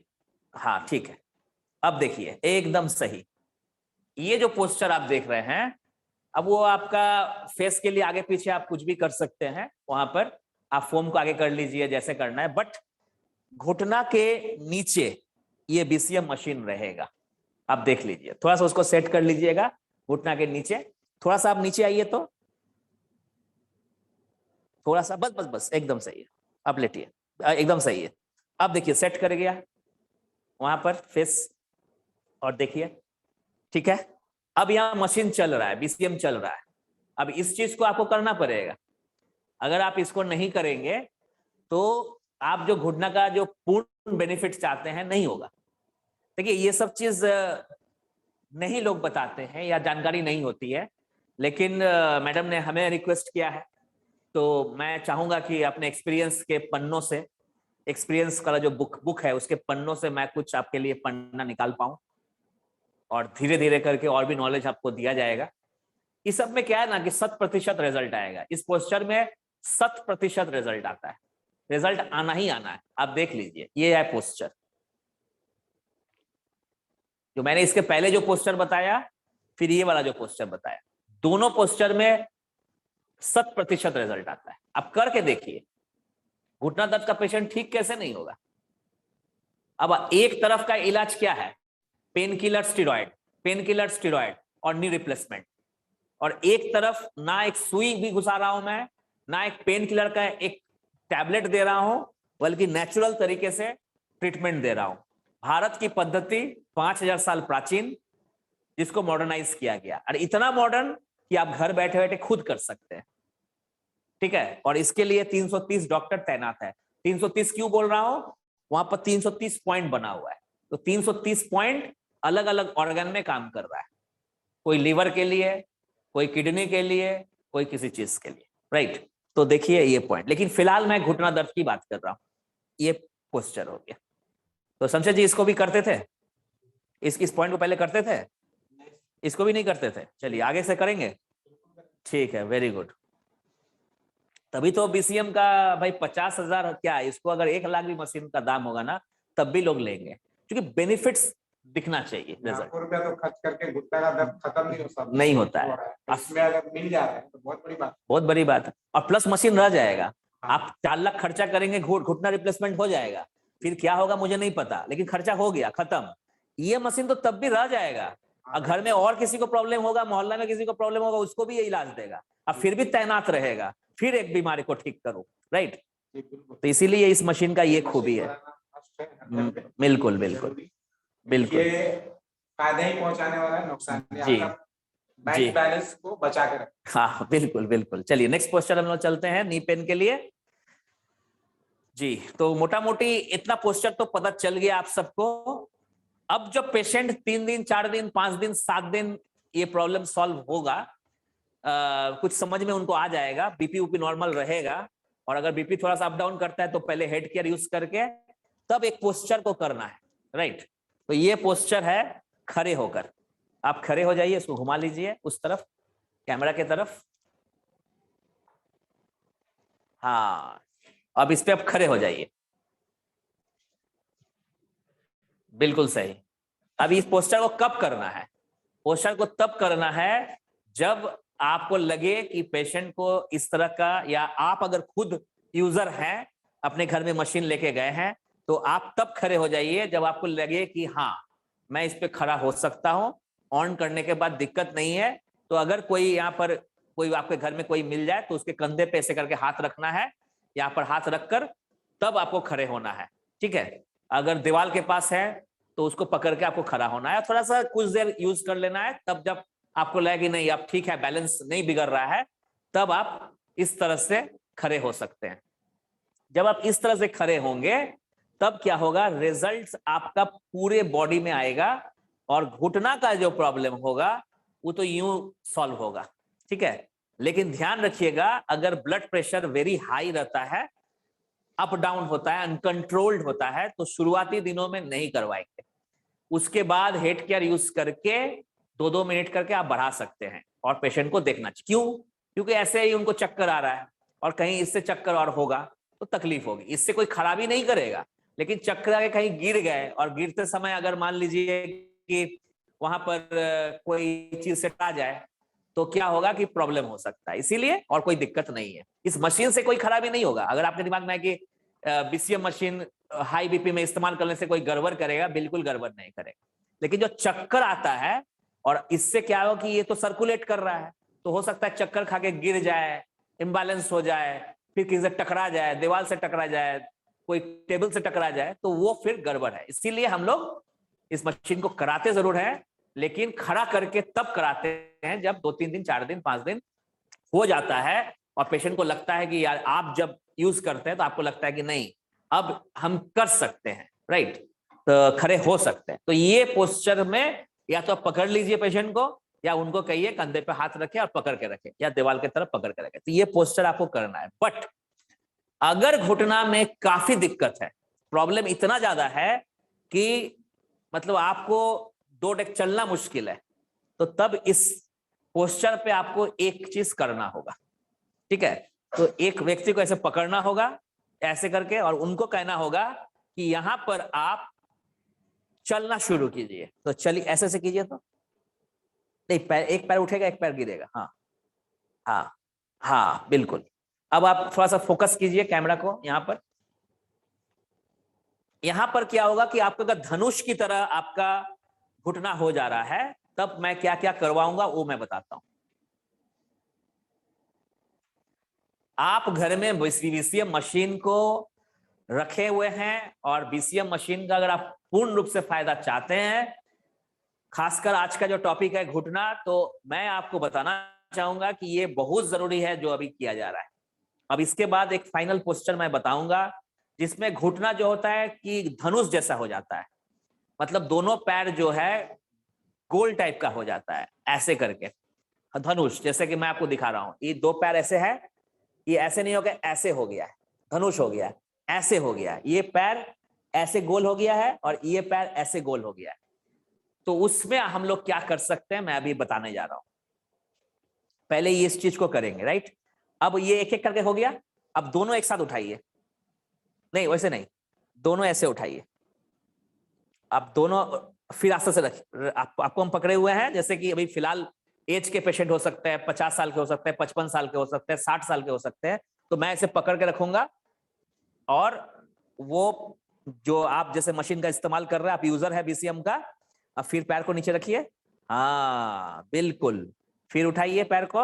हाँ ठीक है, अब देखिए एकदम सही। ये जो पोस्चर आप देख रहे हैं, अब वो आपका फेस के लिए आगे पीछे आप कुछ भी कर सकते हैं, वहां पर आप फोम को आगे कर लीजिए जैसे करना है, बट घुटना के नीचे ये बीसीएम मशीन रहेगा। आप देख लीजिए, थोड़ा सा उसको सेट कर लीजिएगा घुटना के नीचे। थोड़ा सा आप नीचे आइए, तो थोड़ा सा, बस बस बस एकदम सही है। अब लेटिए, एकदम सही है। अब देखिए सेट कर गया वहां पर फेस, और देखिए ठीक है। अब यहाँ मशीन चल रहा है, बीसीएम चल रहा है। अब इस चीज को आपको करना पड़ेगा। अगर आप इसको नहीं करेंगे तो आप जो घुटना का जो पूर्ण बेनिफिट चाहते हैं नहीं होगा। देखिए ये सब चीज नहीं लोग बताते हैं या जानकारी नहीं होती है, लेकिन मैडम ने हमें रिक्वेस्ट किया है, तो मैं चाहूंगा कि अपने एक्सपीरियंस के पन्नों से, एक्सपीरियंस का जो बुक है उसके पन्नों से मैं कुछ आपके लिए पन्ना निकाल पाऊं, और धीरे धीरे करके और भी नॉलेज आपको दिया जाएगा। इस सब में क्या है ना कि 100% रिजल्ट आएगा। इस पोस्चर में 100% रिजल्ट आता है, रिजल्ट आना ही आना है। आप देख लीजिए, ये है पोस्चर। जो मैंने इसके पहले जो पोस्चर बताया, फिर ये वाला जो पोस्चर बताया, दोनों पोस्चर में 100% रिजल्ट आता है। आप करके देखिए, घुटना दर्द का पेशेंट ठीक कैसे नहीं होगा। अब एक तरफ का इलाज क्या है, pain killer steroid, pain killer steroid और नी रिप्लेसमेंट। और एक तरफ ना एक सुई भी घुसा रहा हूं मैं, ना एक पेन किलर का एक टैबलेट दे रहा हूं, बल्कि नेचुरल तरीके से ट्रीटमेंट दे रहा हूं। भारत की पद्धति 5000 साल प्राचीन, जिसको मॉडर्नाइज किया गया, और इतना मॉडर्न कि आप घर बैठे बैठे खुद कर सकते हैं। ठीक है, और इसके लिए 330 डॉक्टर तैनात है। 330 क्यों बोल रहा हूं, वहां पर 330 पॉइंट बना हुआ है, तो 330 पॉइंट अलग अलग ऑर्गन में काम कर रहा है। कोई लीवर के लिए, कोई किडनी के लिए, कोई किसी चीज के लिए, राइट। तो देखिए ये पॉइंट, लेकिन फिलहाल मैं घुटना दर्द की बात कर रहा हूं। ये पोस्चर हो गया। तो शमशेर जी इसको भी करते थे, इस पॉइंट को पहले करते थे, इसको भी नहीं करते थे। चलिए आगे से करेंगे, ठीक है, वेरी गुड। तभी तो बीसीएम का भाई 50,000 क्या है, इसको अगर 1 लाख भी मशीन का दाम होगा ना, तब भी लोग लेंगे, क्योंकि बेनिफिट्स दिखना चाहिए। लाखों रुपया तो खर्च करके घुटना का दर्द खत्म नहीं होता है। इसमें अगर मिल जा रहा है तो बहुत बड़ी बात, बहुत बड़ी बात है। और प्लस मशीन रह जाएगा। आप 4 लाख खर्चा करेंगे, घुटना रिप्लेसमेंट हो जाएगा, फिर क्या होगा मुझे नहीं पता, लेकिन खर्चा हो गया, खत्म। ये मशीन तो तब भी रह जाएगा, और घर में और किसी को प्रॉब्लम होगा, मोहल्ला में किसी को प्रॉब्लम होगा, उसको भी ये इलाज देगा, अब फिर भी तैनात रहेगा, फिर एक बीमारी को ठीक करो, राइट। तो इसीलिए इस मशीन का ये खूबी है। बिल्कुल बिल्कुल बिल्कुल, ये फायदा ही पहुंचाने वाला है, नुकसान जी जी, बैलेंस को बचा के रखें। हाँ बिल्कुल बिल्कुल। चलिए नेक्स्ट पोस्चर हम लोग चलते हैं, नी पेन के लिए जी। तो मोटा मोटी इतना पोस्चर तो पता चल गया आप सबको। अब जब पेशेंट 3 दिन 4 दिन 5 दिन 7 दिन ये प्रॉब्लम सॉल्व होगा, कुछ समझ में उनको आ जाएगा, बीपी ऊपी नॉर्मल रहेगा, और अगर बीपी थोड़ा सा अप डाउन करता है तो पहले हेड केयर यूज करके तब एक पोस्चर को करना है, राइट। तो ये पोस्चर है खड़े होकर। आप खड़े हो जाइए, इसको घुमा लीजिए उस तरफ, कैमरा के तरफ। हाँ, अब इस पे आप खड़े हो जाइए, बिल्कुल सही। अब इस पोस्चर को कब करना है, पोस्चर को तब करना है जब आपको लगे कि पेशेंट को इस तरह का, या आप अगर खुद यूजर हैं, अपने घर में मशीन लेके गए हैं, तो आप तब खड़े हो जाइए जब आपको लगे कि हाँ मैं इस पे खड़ा हो सकता हूं, ऑन करने के बाद दिक्कत नहीं है। तो अगर कोई यहाँ पर कोई आपके घर में कोई मिल जाए तो उसके कंधे पे ऐसे करके हाथ रखना है, यहाँ पर हाथ रखकर तब आपको खड़े होना है, ठीक है। अगर दीवार के पास है तो उसको पकड़ के आपको खड़ा होना है, थोड़ा सा कुछ देर यूज कर लेना है। तब जब आपको लगे कि नहीं आप ठीक है, बैलेंस नहीं बिगड़ रहा है, तब आप इस तरह से खड़े हो सकते हैं। जब आप इस तरह से खड़े होंगे तब क्या होगा, रिजल्ट आपका पूरे बॉडी में आएगा, और घुटना का जो प्रॉब्लम होगा वो तो यूं सॉल्व होगा, ठीक है। लेकिन ध्यान रखिएगा, अगर ब्लड प्रेशर वेरी हाई रहता है अप डाउन होता है, अनकंट्रोल्ड होता है, तो शुरुआती दिनों में नहीं करवाएंगे। उसके बाद हेड केयर यूज करके 2-2 मिनट करके आप बढ़ा सकते हैं और पेशेंट को देखना चाहिए। क्यों? क्योंकि ऐसे ही उनको चक्कर आ रहा है और कहीं इससे चक्कर और होगा तो तकलीफ होगी। इससे कोई खराबी नहीं करेगा, लेकिन चक्कर आके कहीं गिर गए और गिरते समय अगर मान लीजिए कि वहां पर कोई चीज से आ जाए तो क्या होगा कि प्रॉब्लम हो सकता है। इसीलिए और कोई दिक्कत नहीं है, इस मशीन से कोई खराबी नहीं होगा। अगर आपके दिमाग में है कि बीसीएम मशीन हाई बीपी में इस्तेमाल करने से कोई गड़बड़ करेगा, बिल्कुल गड़बड़ नहीं करेगा। लेकिन जो चक्कर आता है और इससे क्या हो कि ये तो सर्कुलेट कर रहा है, तो हो सकता है चक्कर खा के गिर जाए, इम्बैलेंस हो जाए, फिर किसी से टकरा जाए, दीवार से टकरा जाए, कोई टेबल से टकरा जाए, तो वो फिर गड़बड़ है। इसीलिए हम लोग इस मशीन को कराते जरूर है, लेकिन खड़ा करके तब कराते हैं जब 2-3 दिन, 4 दिन, 5 दिन हो जाता है और पेशेंट को लगता है कि यार आप जब यूज करते हैं तो आपको लगता है कि नहीं अब हम कर सकते हैं, राइट, तो खड़े हो सकते हैं। तो ये पोस्चर में या तो आप पकड़ लीजिए पेशेंट को, या उनको कहिए कंधे पे हाथ रखे और पकड़ के रखे, या दीवार की तरफ पकड़ के रखे। तो ये पोस्चर आपको करना है। बट अगर घुटना में काफी दिक्कत है, प्रॉब्लम इतना ज्यादा है कि मतलब आपको 2 डेग चलना मुश्किल है, तो तब इस पोस्चर पे आपको एक चीज करना होगा, ठीक है। तो एक व्यक्ति को ऐसे पकड़ना होगा ऐसे करके और उनको कहना होगा कि यहां पर आप चलना शुरू कीजिए। तो चलिए ऐसे से कीजिए, तो नहीं, पैर, एक पैर उठेगा, एक पैर गिरेगा। हाँ हाँ हाँ, बिल्कुल। अब आप थोड़ा सा फोकस कीजिए कैमरा को यहां पर। यहां पर क्या होगा कि आपका अगर धनुष की तरह आपका घुटना हो जा रहा है, तब मैं क्या क्या करवाऊंगा वो मैं बताता हूं। आप घर में बीसीएम मशीन को रखे हुए हैं और बीसीएम मशीन का अगर आप पूर्ण रूप से फायदा चाहते हैं, खासकर आज का जो टॉपिक है घुटना, तो मैं आपको बताना चाहूंगा कि ये बहुत जरूरी है जो अभी किया जा रहा है। अब इसके बाद एक फाइनल पोस्चर मैं बताऊंगा जिसमें घुटना जो होता है कि धनुष जैसा हो जाता है, मतलब दोनों पैर जो है गोल टाइप का हो जाता है ऐसे करके, धनुष जैसे कि मैं आपको दिखा रहा हूं। ये 2 पैर ऐसे है, ये ऐसे नहीं हो गया, ऐसे हो गया है, धनुष हो गया, ऐसे हो गया, ये पैर ऐसे गोल हो गया है और ये पैर ऐसे गोल हो गया है। तो उसमें हम लोग क्या कर सकते हैं मैं अभी बताने जा रहा हूं। पहले ये इस चीज को करेंगे, राइट। अब ये एक एक करके हो गया। अब दोनों एक साथ उठाइए, नहीं वैसे नहीं, दोनों ऐसे उठाइए। अब दोनों फिर आस्ते से रखिए। आपको हम पकड़े हुए हैं, जैसे कि अभी फिलहाल एज के पेशेंट हो सकते हैं, 50 साल के हो सकते हैं, 55 साल के हो सकते हैं, 60 साल के हो सकते हैं। तो मैं ऐसे पकड़ के रखूंगा और वो जो आप जैसे मशीन का इस्तेमाल कर रहे हैं, आप यूजर है बीसीएम का, अब फिर पैर को नीचे रखिए। हाँ बिल्कुल, फिर उठाइए पैर को,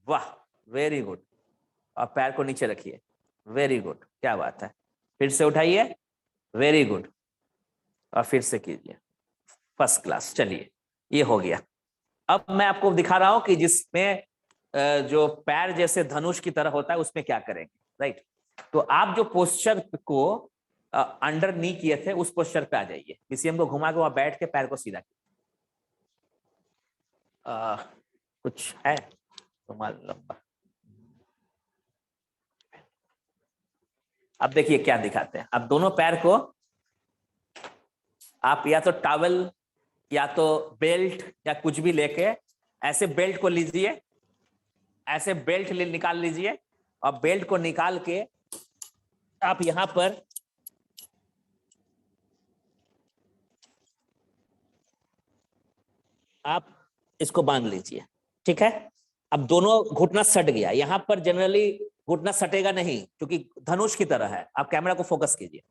वाह वेरी गुड। अब पैर को नीचे रखिए, वेरी गुड, क्या बात है। फिर से उठाइए, वेरी गुड, और फिर से कीजिए, फर्स्ट क्लास। चलिए ये हो गया। अब मैं आपको दिखा रहा हूं कि जिसमें जो पैर जैसे धनुष की तरह होता है उसमें क्या करेंगे, राइट। तो आप जो पोस्चर को अंडर नी किए थे उस पोस्चर पे आ जाइए। बीसीएम को घुमा के वहां बैठ के पैर को सीधा कुछ है रुमाल लंबा। अब देखिए क्या दिखाते हैं। अब दोनों पैर को आप या तो टॉवल या तो बेल्ट या कुछ भी लेके ऐसे बेल्ट को लीजिए, ऐसे बेल्ट निकाल लीजिए और बेल्ट को निकाल के आप यहां पर आप इसको बांध लीजिए, ठीक है। अब दोनों घुटना सट गया। यहां पर जनरली घुटना सटेगा नहीं क्योंकि धनुष की तरह है। आप कैमरा को फोकस कीजिए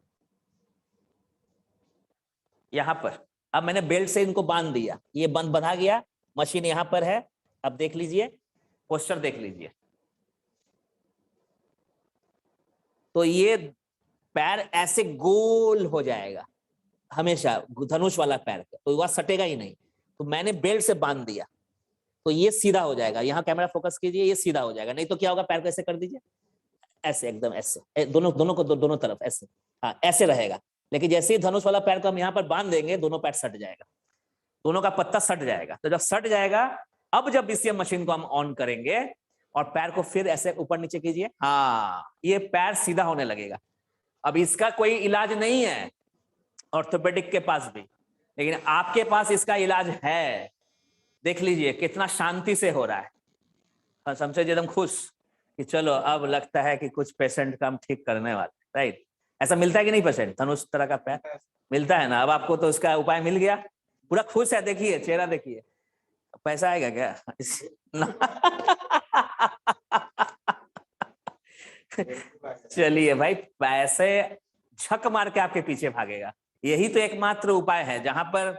यहां पर। अब मैंने बेल्ट से इनको बांध दिया, ये बंधा गया, मशीन यहां पर है। अब देख लीजिए, पोस्चर देख लीजिए। तो ये पैर ऐसे गोल हो जाएगा हमेशा, धनुष वाला पैर का, तो वह सटेगा ही नहीं। तो मैंने बेल्ट से बांध दिया तो ये सीधा हो जाएगा। यहाँ कैमरा फोकस कीजिए, ये सीधा हो जाएगा। नहीं तो क्या होगा, पैर को ऐसे कर दीजिए, ऐसे एकदम ऐसे, दोनों तरफ ऐसे, हाँ ऐसे रहेगा। लेकिन जैसे ही धनुष वाला पैर को हम यहाँ पर बांध देंगे, दोनों पैर सट जाएगा, दोनों का पत्ता सट जाएगा। तो जब सट जाएगा, अब जब बीसीएम मशीन को हम ऑन करेंगे और पैर को फिर ऐसे ऊपर नीचे कीजिए, हाँ ये पैर सीधा होने लगेगा। अब इसका कोई इलाज नहीं है ऑर्थोपेडिक के पास भी, लेकिन आपके पास इसका इलाज है। देख लीजिए कितना शांति से हो रहा है, समझे, एकदम खुश कि चलो अब लगता है कि कुछ पेशेंट का हम ठीक करने वाले, राइट। ऐसा मिलता है कि नहीं पेशेंट, धनुष तरह का पैर मिलता है ना। अब आपको तो इसका उपाय मिल गया, पूरा खुश है, देखिए चेहरा देखिए। पैसा आएगा क्या? चलिए भाई, पैसे झक मार के आपके पीछे भागेगा। यही तो एकमात्र उपाय है जहां पर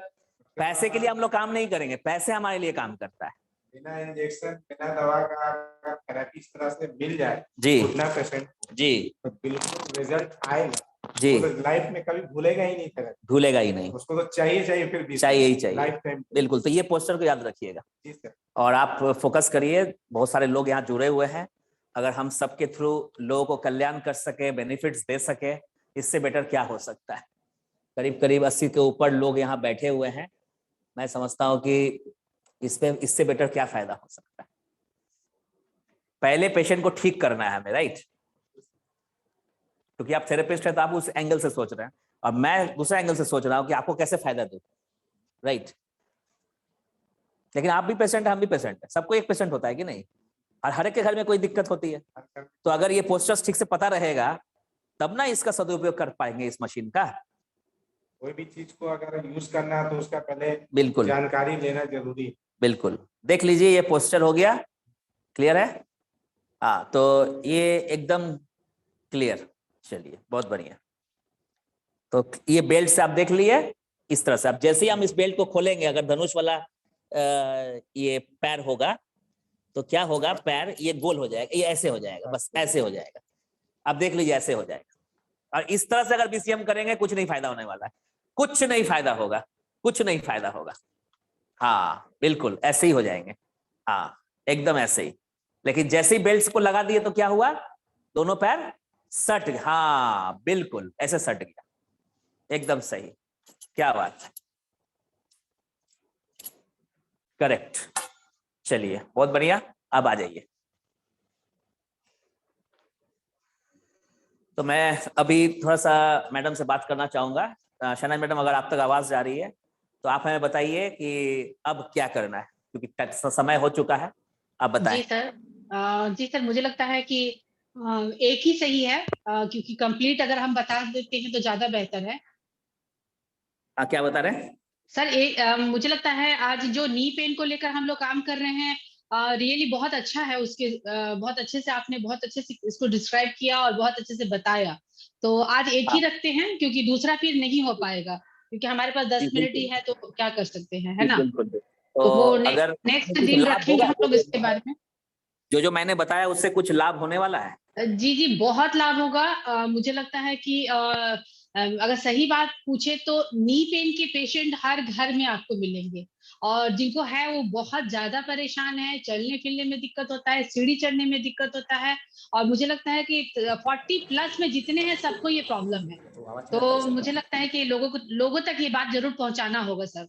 पैसे के लिए हम लोग काम नहीं करेंगे, पैसे हमारे लिए काम करता है। बिना इंजेक्शन बिना दवा का अगर थेरेपी इस तरह से मिल जाए जी उतना पेशेंट जी तो बिल्कुल रिजल्ट आएगा जी, तो लाइफ में कभी भूलेगा ही नहीं थेरेपी, भूलेगा ही नहीं, उसको तो चाहिए फिर भी चाहिए ही चाहिए, लाइफ टाइम। बिल्कुल। तो ये पोस्टर को याद रखिएगा जी सर। और आप फोकस करिए। बहुत सारे लोग यहाँ जुड़े हुए हैं, अगर हम सबके थ्रू लोगों को कल्याण कर सके, बेनिफिट्स दे सके, इससे बेटर क्या हो सकता है। करीब करीब 80 के ऊपर लोग यहाँ बैठे हुए हैं। मैं समझता हूँ कि इससे बेटर क्या फायदा हो सकता है। पहले पेशेंट को ठीक करना है हमें, राइट, क्योंकि आप थेरेपिस्ट है तो आप उस एंगल से सोच रहे हैं और मैं दूसरा एंगल से सोच रहा हूँ कि आपको कैसे फायदा दे, राइट। लेकिन आप भी पेशेंट है, हम भी पेशेंट है, सबको एक पेशेंट होता है कि नहीं, और हर एक के घर में कोई दिक्कत होती है। तो अगर ये पोस्टर्स ठीक से पता रहेगा तब ना इसका सदुपयोग कर पाएंगे इस मशीन का। कोई भी चीज को अगर यूज करना है तो उसका पहले बिल्कुल जानकारी लेना जरूरी है। बिल्कुल। देख लीजिए ये पोस्टर हो गया, क्लियर है? हाँ, तो ये एकदम क्लियर। चलिए बहुत बढ़िया। तो ये बेल्ट से आप देख लिए इस तरह से। अब जैसे ही हम इस बेल्ट को खोलेंगे, अगर धनुष वाला ये पैर होगा तो क्या होगा, पैर ये गोल हो जाएगा, ये ऐसे हो जाएगा, बस ऐसे हो जाएगा। अब देख लीजिए ऐसे हो जाएगा। और इस तरह से अगर बीसीएम करेंगे कुछ नहीं फायदा होने वाला है, कुछ नहीं फायदा होगा, कुछ नहीं फायदा होगा। हाँ बिल्कुल ऐसे ही हो जाएंगे, हाँ एकदम ऐसे ही। लेकिन जैसे ही बेल्ट को लगा दिए तो क्या हुआ, दोनों पैर सट गए। हाँ बिल्कुल ऐसे सट गया, एकदम सही, क्या बात है, करेक्ट। चलिए बहुत बढ़िया, अब आ जाइए। तो मैं अभी थोड़ा सा मैडम से बात करना चाहूंगा। शनाई मैडम, अगर आप तक आवाज जा रही है तो आप हमें बताइए कि अब क्या करना है, क्योंकि समय हो चुका है, आप बताएं। जी सर, मुझे लगता है कि एक ही सही है, क्योंकि कंप्लीट अगर हम बता देते हैं तो ज्यादा बेहतर है। क्या बता रहे हैं सर? मुझे लगता है आज जो नी पेन को लेकर हम लोग काम कर रहे हैं, रियली बहुत अच्छा है। उसके बहुत अच्छे से आपने बहुत अच्छे से इसको डिस्क्राइब किया और बहुत अच्छे से बताया। तो आज एक ही रखते हैं, क्योंकि दूसरा फिर नहीं हो पाएगा, क्योंकि हमारे पास 10 मिनट ही है, तो क्या कर सकते हैं, है ना? तो तो वो अगर नेक्स्ट कुछ दिन लाभ रखेंगे होगा, हम लोग इसके बारे में। जो मैंने बताया उससे कुछ लाभ होने वाला है? जी जी, बहुत लाभ होगा। मुझे लगता है कि अगर सही बात पूछे तो नी पेन के पेशेंट हर घर में आपको मिलेंगे, और जिनको है वो बहुत ज्यादा परेशान है, चलने फिरने में दिक्कत होता है, सीढ़ी चढ़ने में दिक्कत होता है। और मुझे लगता है कि 40+ में जितने हैं सबको ये प्रॉब्लम है। तो मुझे लगता है कि लोगों तक ये बात जरूर पहुंचाना होगा सर,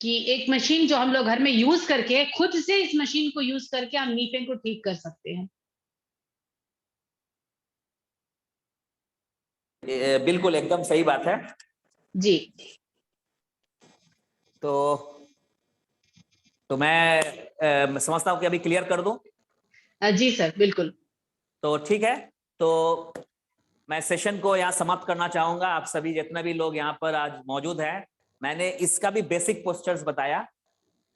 कि एक मशीन जो हम लोग घर में यूज करके, खुद से इस मशीन को यूज करके हम नी पेन को ठीक कर सकते हैं। बिल्कुल एकदम सही बात है। जी। तो मैं समझता हूँ कि अभी क्लियर कर दूं। जी सर, बिल्कुल। तो ठीक है, तो मैं सेशन को यहाँ समाप्त करना चाहूंगा। आप सभी जितने भी लोग यहाँ पर आज मौजूद हैं, मैंने इसका भी बेसिक पोस्टर्स बताया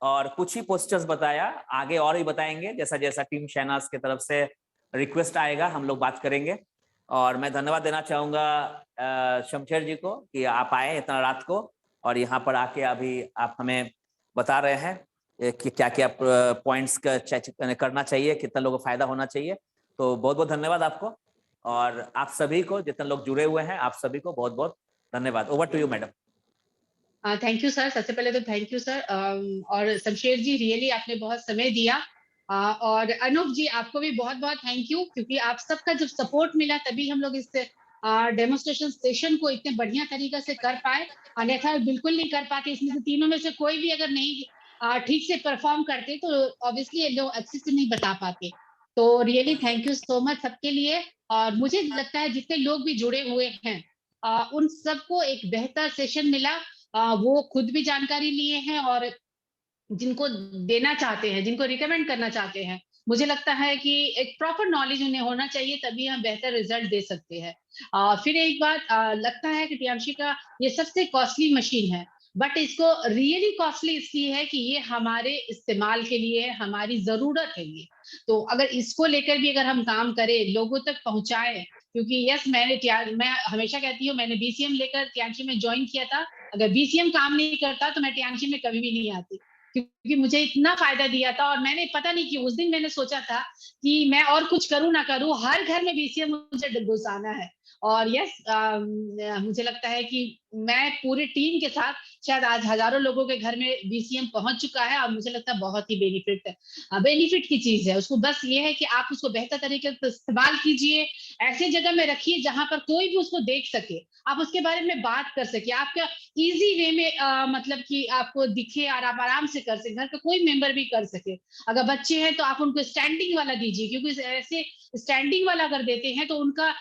और कुछ ही पोस्टर्स बताया, आगे और भी बताएंगे। जैसा जैसा टीम शहनाज की तरफ से रिक्वेस्ट आएगा हम लोग बात करेंगे। और मैं धन्यवाद देना चाहूंगा शमशेर जी को कि आप आए इतना रात को और यहाँ पर आके अभी आप हमें बता रहे हैं कि क्या क्या पॉइंट्स का करना चाहिए, कितना लोगों को फायदा होना चाहिए। तो बहुत बहुत धन्यवाद आपको, और आप सभी को जितने लोग जुड़े हुए हैं आप सभी को बहुत बहुत धन्यवाद। Over to you madam. Thank you sir, सबसे पहले तो थैंक यू सर। और शमशेर जी, रियली आपने बहुत समय दिया। और अनूप जी, आपको भी बहुत बहुत थैंक यू, क्योंकि आप सबका जब सपोर्ट मिला तभी हम लोग इस डेमोस्ट्रेशन सेशन को इतने बढ़िया तरीके से कर पाए, अन्यथा बिल्कुल नहीं कर पाते। इसमें से तीनों में से कोई भी अगर नहीं ठीक से परफॉर्म करते तो ऑब्वियसली लोग अच्छे से नहीं बता पाते। तो really thank you so much सबके लिए। और मुझे लगता है जितने लोग भी जुड़े हुए हैं उन सबको एक बेहतर सेशन मिला। वो खुद भी जानकारी लिए हैं और जिनको देना चाहते हैं, जिनको रिकमेंड करना चाहते हैं, मुझे लगता है कि एक प्रॉपर नॉलेज उन्हें होना चाहिए, तभी हम बेहतर रिजल्ट दे सकते हैं। फिर एक बात लगता है कि टियांशी का ये सबसे कॉस्टली मशीन है, बट इसको रियली कॉस्टली इसलिए है कि ये हमारे इस्तेमाल के लिए है, हमारी जरूरत है ये। तो अगर इसको लेकर भी अगर हम काम करें, लोगों तक पहुंचाएं, क्योंकि यस मैं हमेशा कहती हूँ, मैंने बीसीएम लेकर टियांशी में ज्वाइन किया था। अगर बीसीएम काम नहीं करता तो मैं टियांशी में कभी भी नहीं आती, क्योंकि मुझे इतना फायदा दिया था। और मैंने पता नहीं कि उस दिन मैंने सोचा था कि मैं और कुछ करूं ना करूं, हर घर में बीसीएम मुझे घुसाना है। और यस मुझे लगता है कि मैं पूरी टीम के साथ शायद आज हजारों लोगों के घर में बीसीएम पहुंच चुका है, और मुझे लगता है बहुत ही बेनिफिट की चीज है उसको। बस ये है कि आप उसको बेहतर तरीके से इस्तेमाल कीजिए, ऐसे जगह में रखिए जहां पर कोई भी उसको देख सके, आप उसके बारे में बात कर सके, आपका इजी वे में मतलब कि आपको दिखे और आप आराम से कर सके, घर का कोई मेंबर भी कर सके। अगर बच्चे हैं तो आप उनको स्टैंडिंग वाला दीजिए, क्योंकि ऐसे स्टैंडिंग वाला अगर देते हैं तो उनका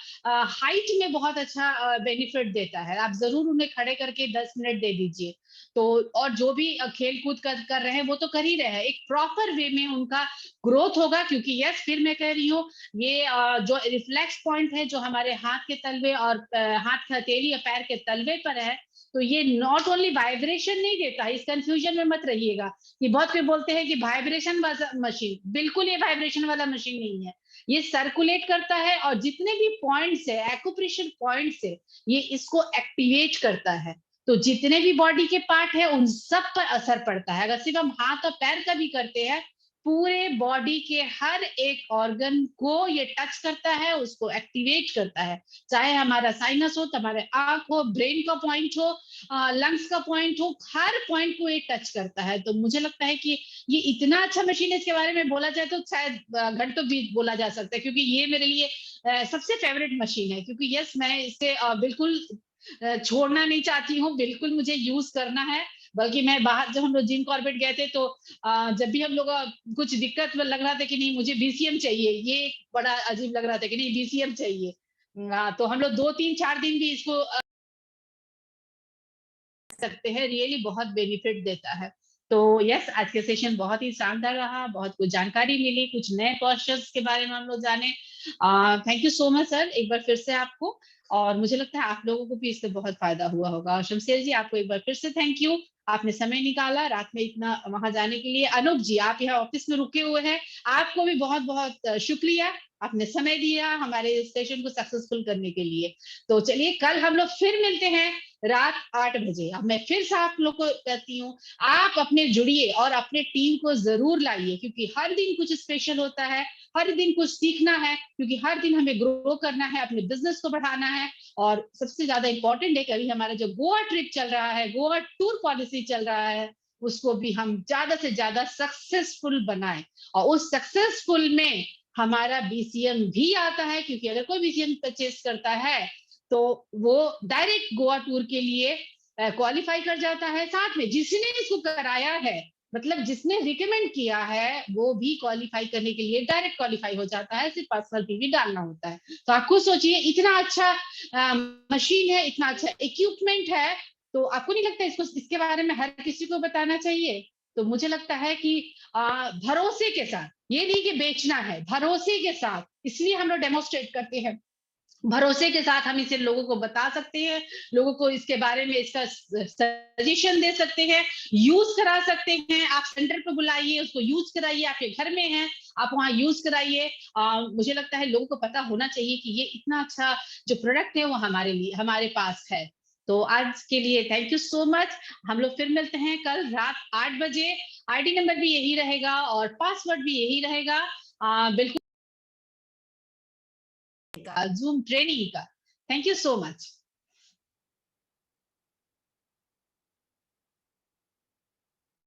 हाइट में बहुत अच्छा बेनिफिट देता है। आप जरूर उन्हें खड़े करके 10 मिनट दे दीजिए। तो और जो भी खेल कूद कर रहे हैं वो तो कर ही रहे हैं, एक प्रॉपर वे में उनका ग्रोथ होगा। क्योंकि यस फिर मैं कह रही हूँ, ये जो रिफ्लेक्स पॉइंट है जो हमारे हाथ के तलवे और हाथ की हथेली या पैर के तलवे पर है, तो ये नॉट ओनली वाइब्रेशन नहीं देता, इस कंफ्यूजन में मत रहिएगा कि बहुत कोई बोलते हैं कि वाइब्रेशन वाला मशीन, बिल्कुल ये वाइब्रेशन वाला मशीन नहीं है। ये सर्कुलेट करता है और जितने भी पॉइंट्स है, एक्यूप्रेशर पॉइंट्स है, ये इसको एक्टिवेट करता है। तो जितने भी बॉडी के पार्ट है उन सब पर असर पड़ता है। अगर सिर्फ हम हाथ और पैर का भी करते हैं, पूरे बॉडी के हर एक ऑर्गन को ये टच करता है, उसको एक्टिवेट करता है। चाहे हमारा साइनस हो, हमारे आंख हो, ब्रेन का पॉइंट हो, लंग्स का पॉइंट हो, हर पॉइंट को ये टच करता है। तो मुझे लगता है कि ये इतना अच्छा मशीन है, इसके बारे में बोला जाए तो शायद घंटों भी बोला जा सकता है, क्योंकि ये मेरे लिए सबसे फेवरेट मशीन है। क्योंकि यस मैं इसे बिल्कुल छोड़ना नहीं चाहती हूँ, बिल्कुल मुझे यूज करना है। बल्कि मैं बाहर जब हम लोग जिम कॉर्बेट गए थे तो जब भी हम लोग कुछ दिक्कत लग रहा था कि नहीं मुझे बीसीएम चाहिए, ये बड़ा अजीब लग रहा था कि नहीं बीसीएम चाहिए, तो हम लोग 2 3 4 दिन भी इसको सकते हैं, रियली बहुत बेनिफिट देता है। तो यस आज के सेशन बहुत ही शानदार रहा, बहुत कुछ जानकारी मिली, कुछ नए क्वेश्चंस के बारे में हम लोग जाने। Thank you so much sir, एक बार फिर से आपको। और मुझे लगता है आप लोगों को भी इससे बहुत फायदा हुआ होगा। और शमशेर जी आपको एक बार फिर से थैंक यू, आपने समय निकाला रात में इतना वहां जाने के लिए। अनूप जी आप यहाँ ऑफिस में रुके हुए हैं, आपको भी बहुत बहुत शुक्रिया, आपने समय दिया हमारे सेशन को सक्सेसफुल करने के लिए। तो चलिए कल हम लोग फिर मिलते हैं रात 8 बजे। अब मैं फिर से आप लोग को कहती हूँ, आप अपने जुड़िए और अपने टीम को जरूर लाइए, क्योंकि हर दिन कुछ स्पेशल होता है, हर दिन कुछ सीखना है, क्योंकि हर दिन हमें ग्रो करना है, अपने बिजनेस को बढ़ाना है। और सबसे ज्यादा इंपॉर्टेंट है कि अभी हमारा जो गोवा ट्रिप चल रहा है, गोवा टूर पॉलिसी चल रहा है, उसको भी हम ज्यादा से ज्यादा सक्सेसफुल बनाएं। और उस सक्सेसफुल में हमारा बीसीएम भी आता है, क्योंकि अगर कोई बीसीएम परचेस करता है तो वो डायरेक्ट गोवा टूर के लिए क्वालिफाई कर जाता है। साथ में जिसने इसको कराया है, मतलब जिसने रिकमेंड किया है, वो भी क्वालिफाई करने के लिए डायरेक्ट क्वालिफाई हो जाता है, सिर्फ पर्सनल फी भी डालना होता है। तो आप खुद सोचिए, इतना अच्छा मशीन है, इतना अच्छा इक्विपमेंट है, तो आपको नहीं लगता इसको इसके बारे में हर किसी को बताना चाहिए? तो मुझे लगता है कि भरोसे के साथ, ये नहीं कि बेचना है, भरोसे के साथ, इसलिए हम लोग डेमोस्ट्रेट करते हैं, भरोसे के साथ हम इसे लोगों को बता सकते हैं, लोगों को इसके बारे में इसका सजेशन दे सकते हैं, यूज करा सकते हैं। आप सेंटर पे बुलाइए, उसको यूज कराइए, आपके घर में है आप वहां यूज कराइए। मुझे लगता है लोगों को पता होना चाहिए कि ये इतना अच्छा जो प्रोडक्ट है वो हमारे लिए हमारे पास है। तो आज के लिए थैंक यू सो मच। हम लोग फिर मिलते हैं कल रात 8 बजे। आईडी नंबर भी यही रहेगा और पासवर्ड भी यही रहेगा, बिल्कुल जूम ट्रेनिंग का। Thank you so much.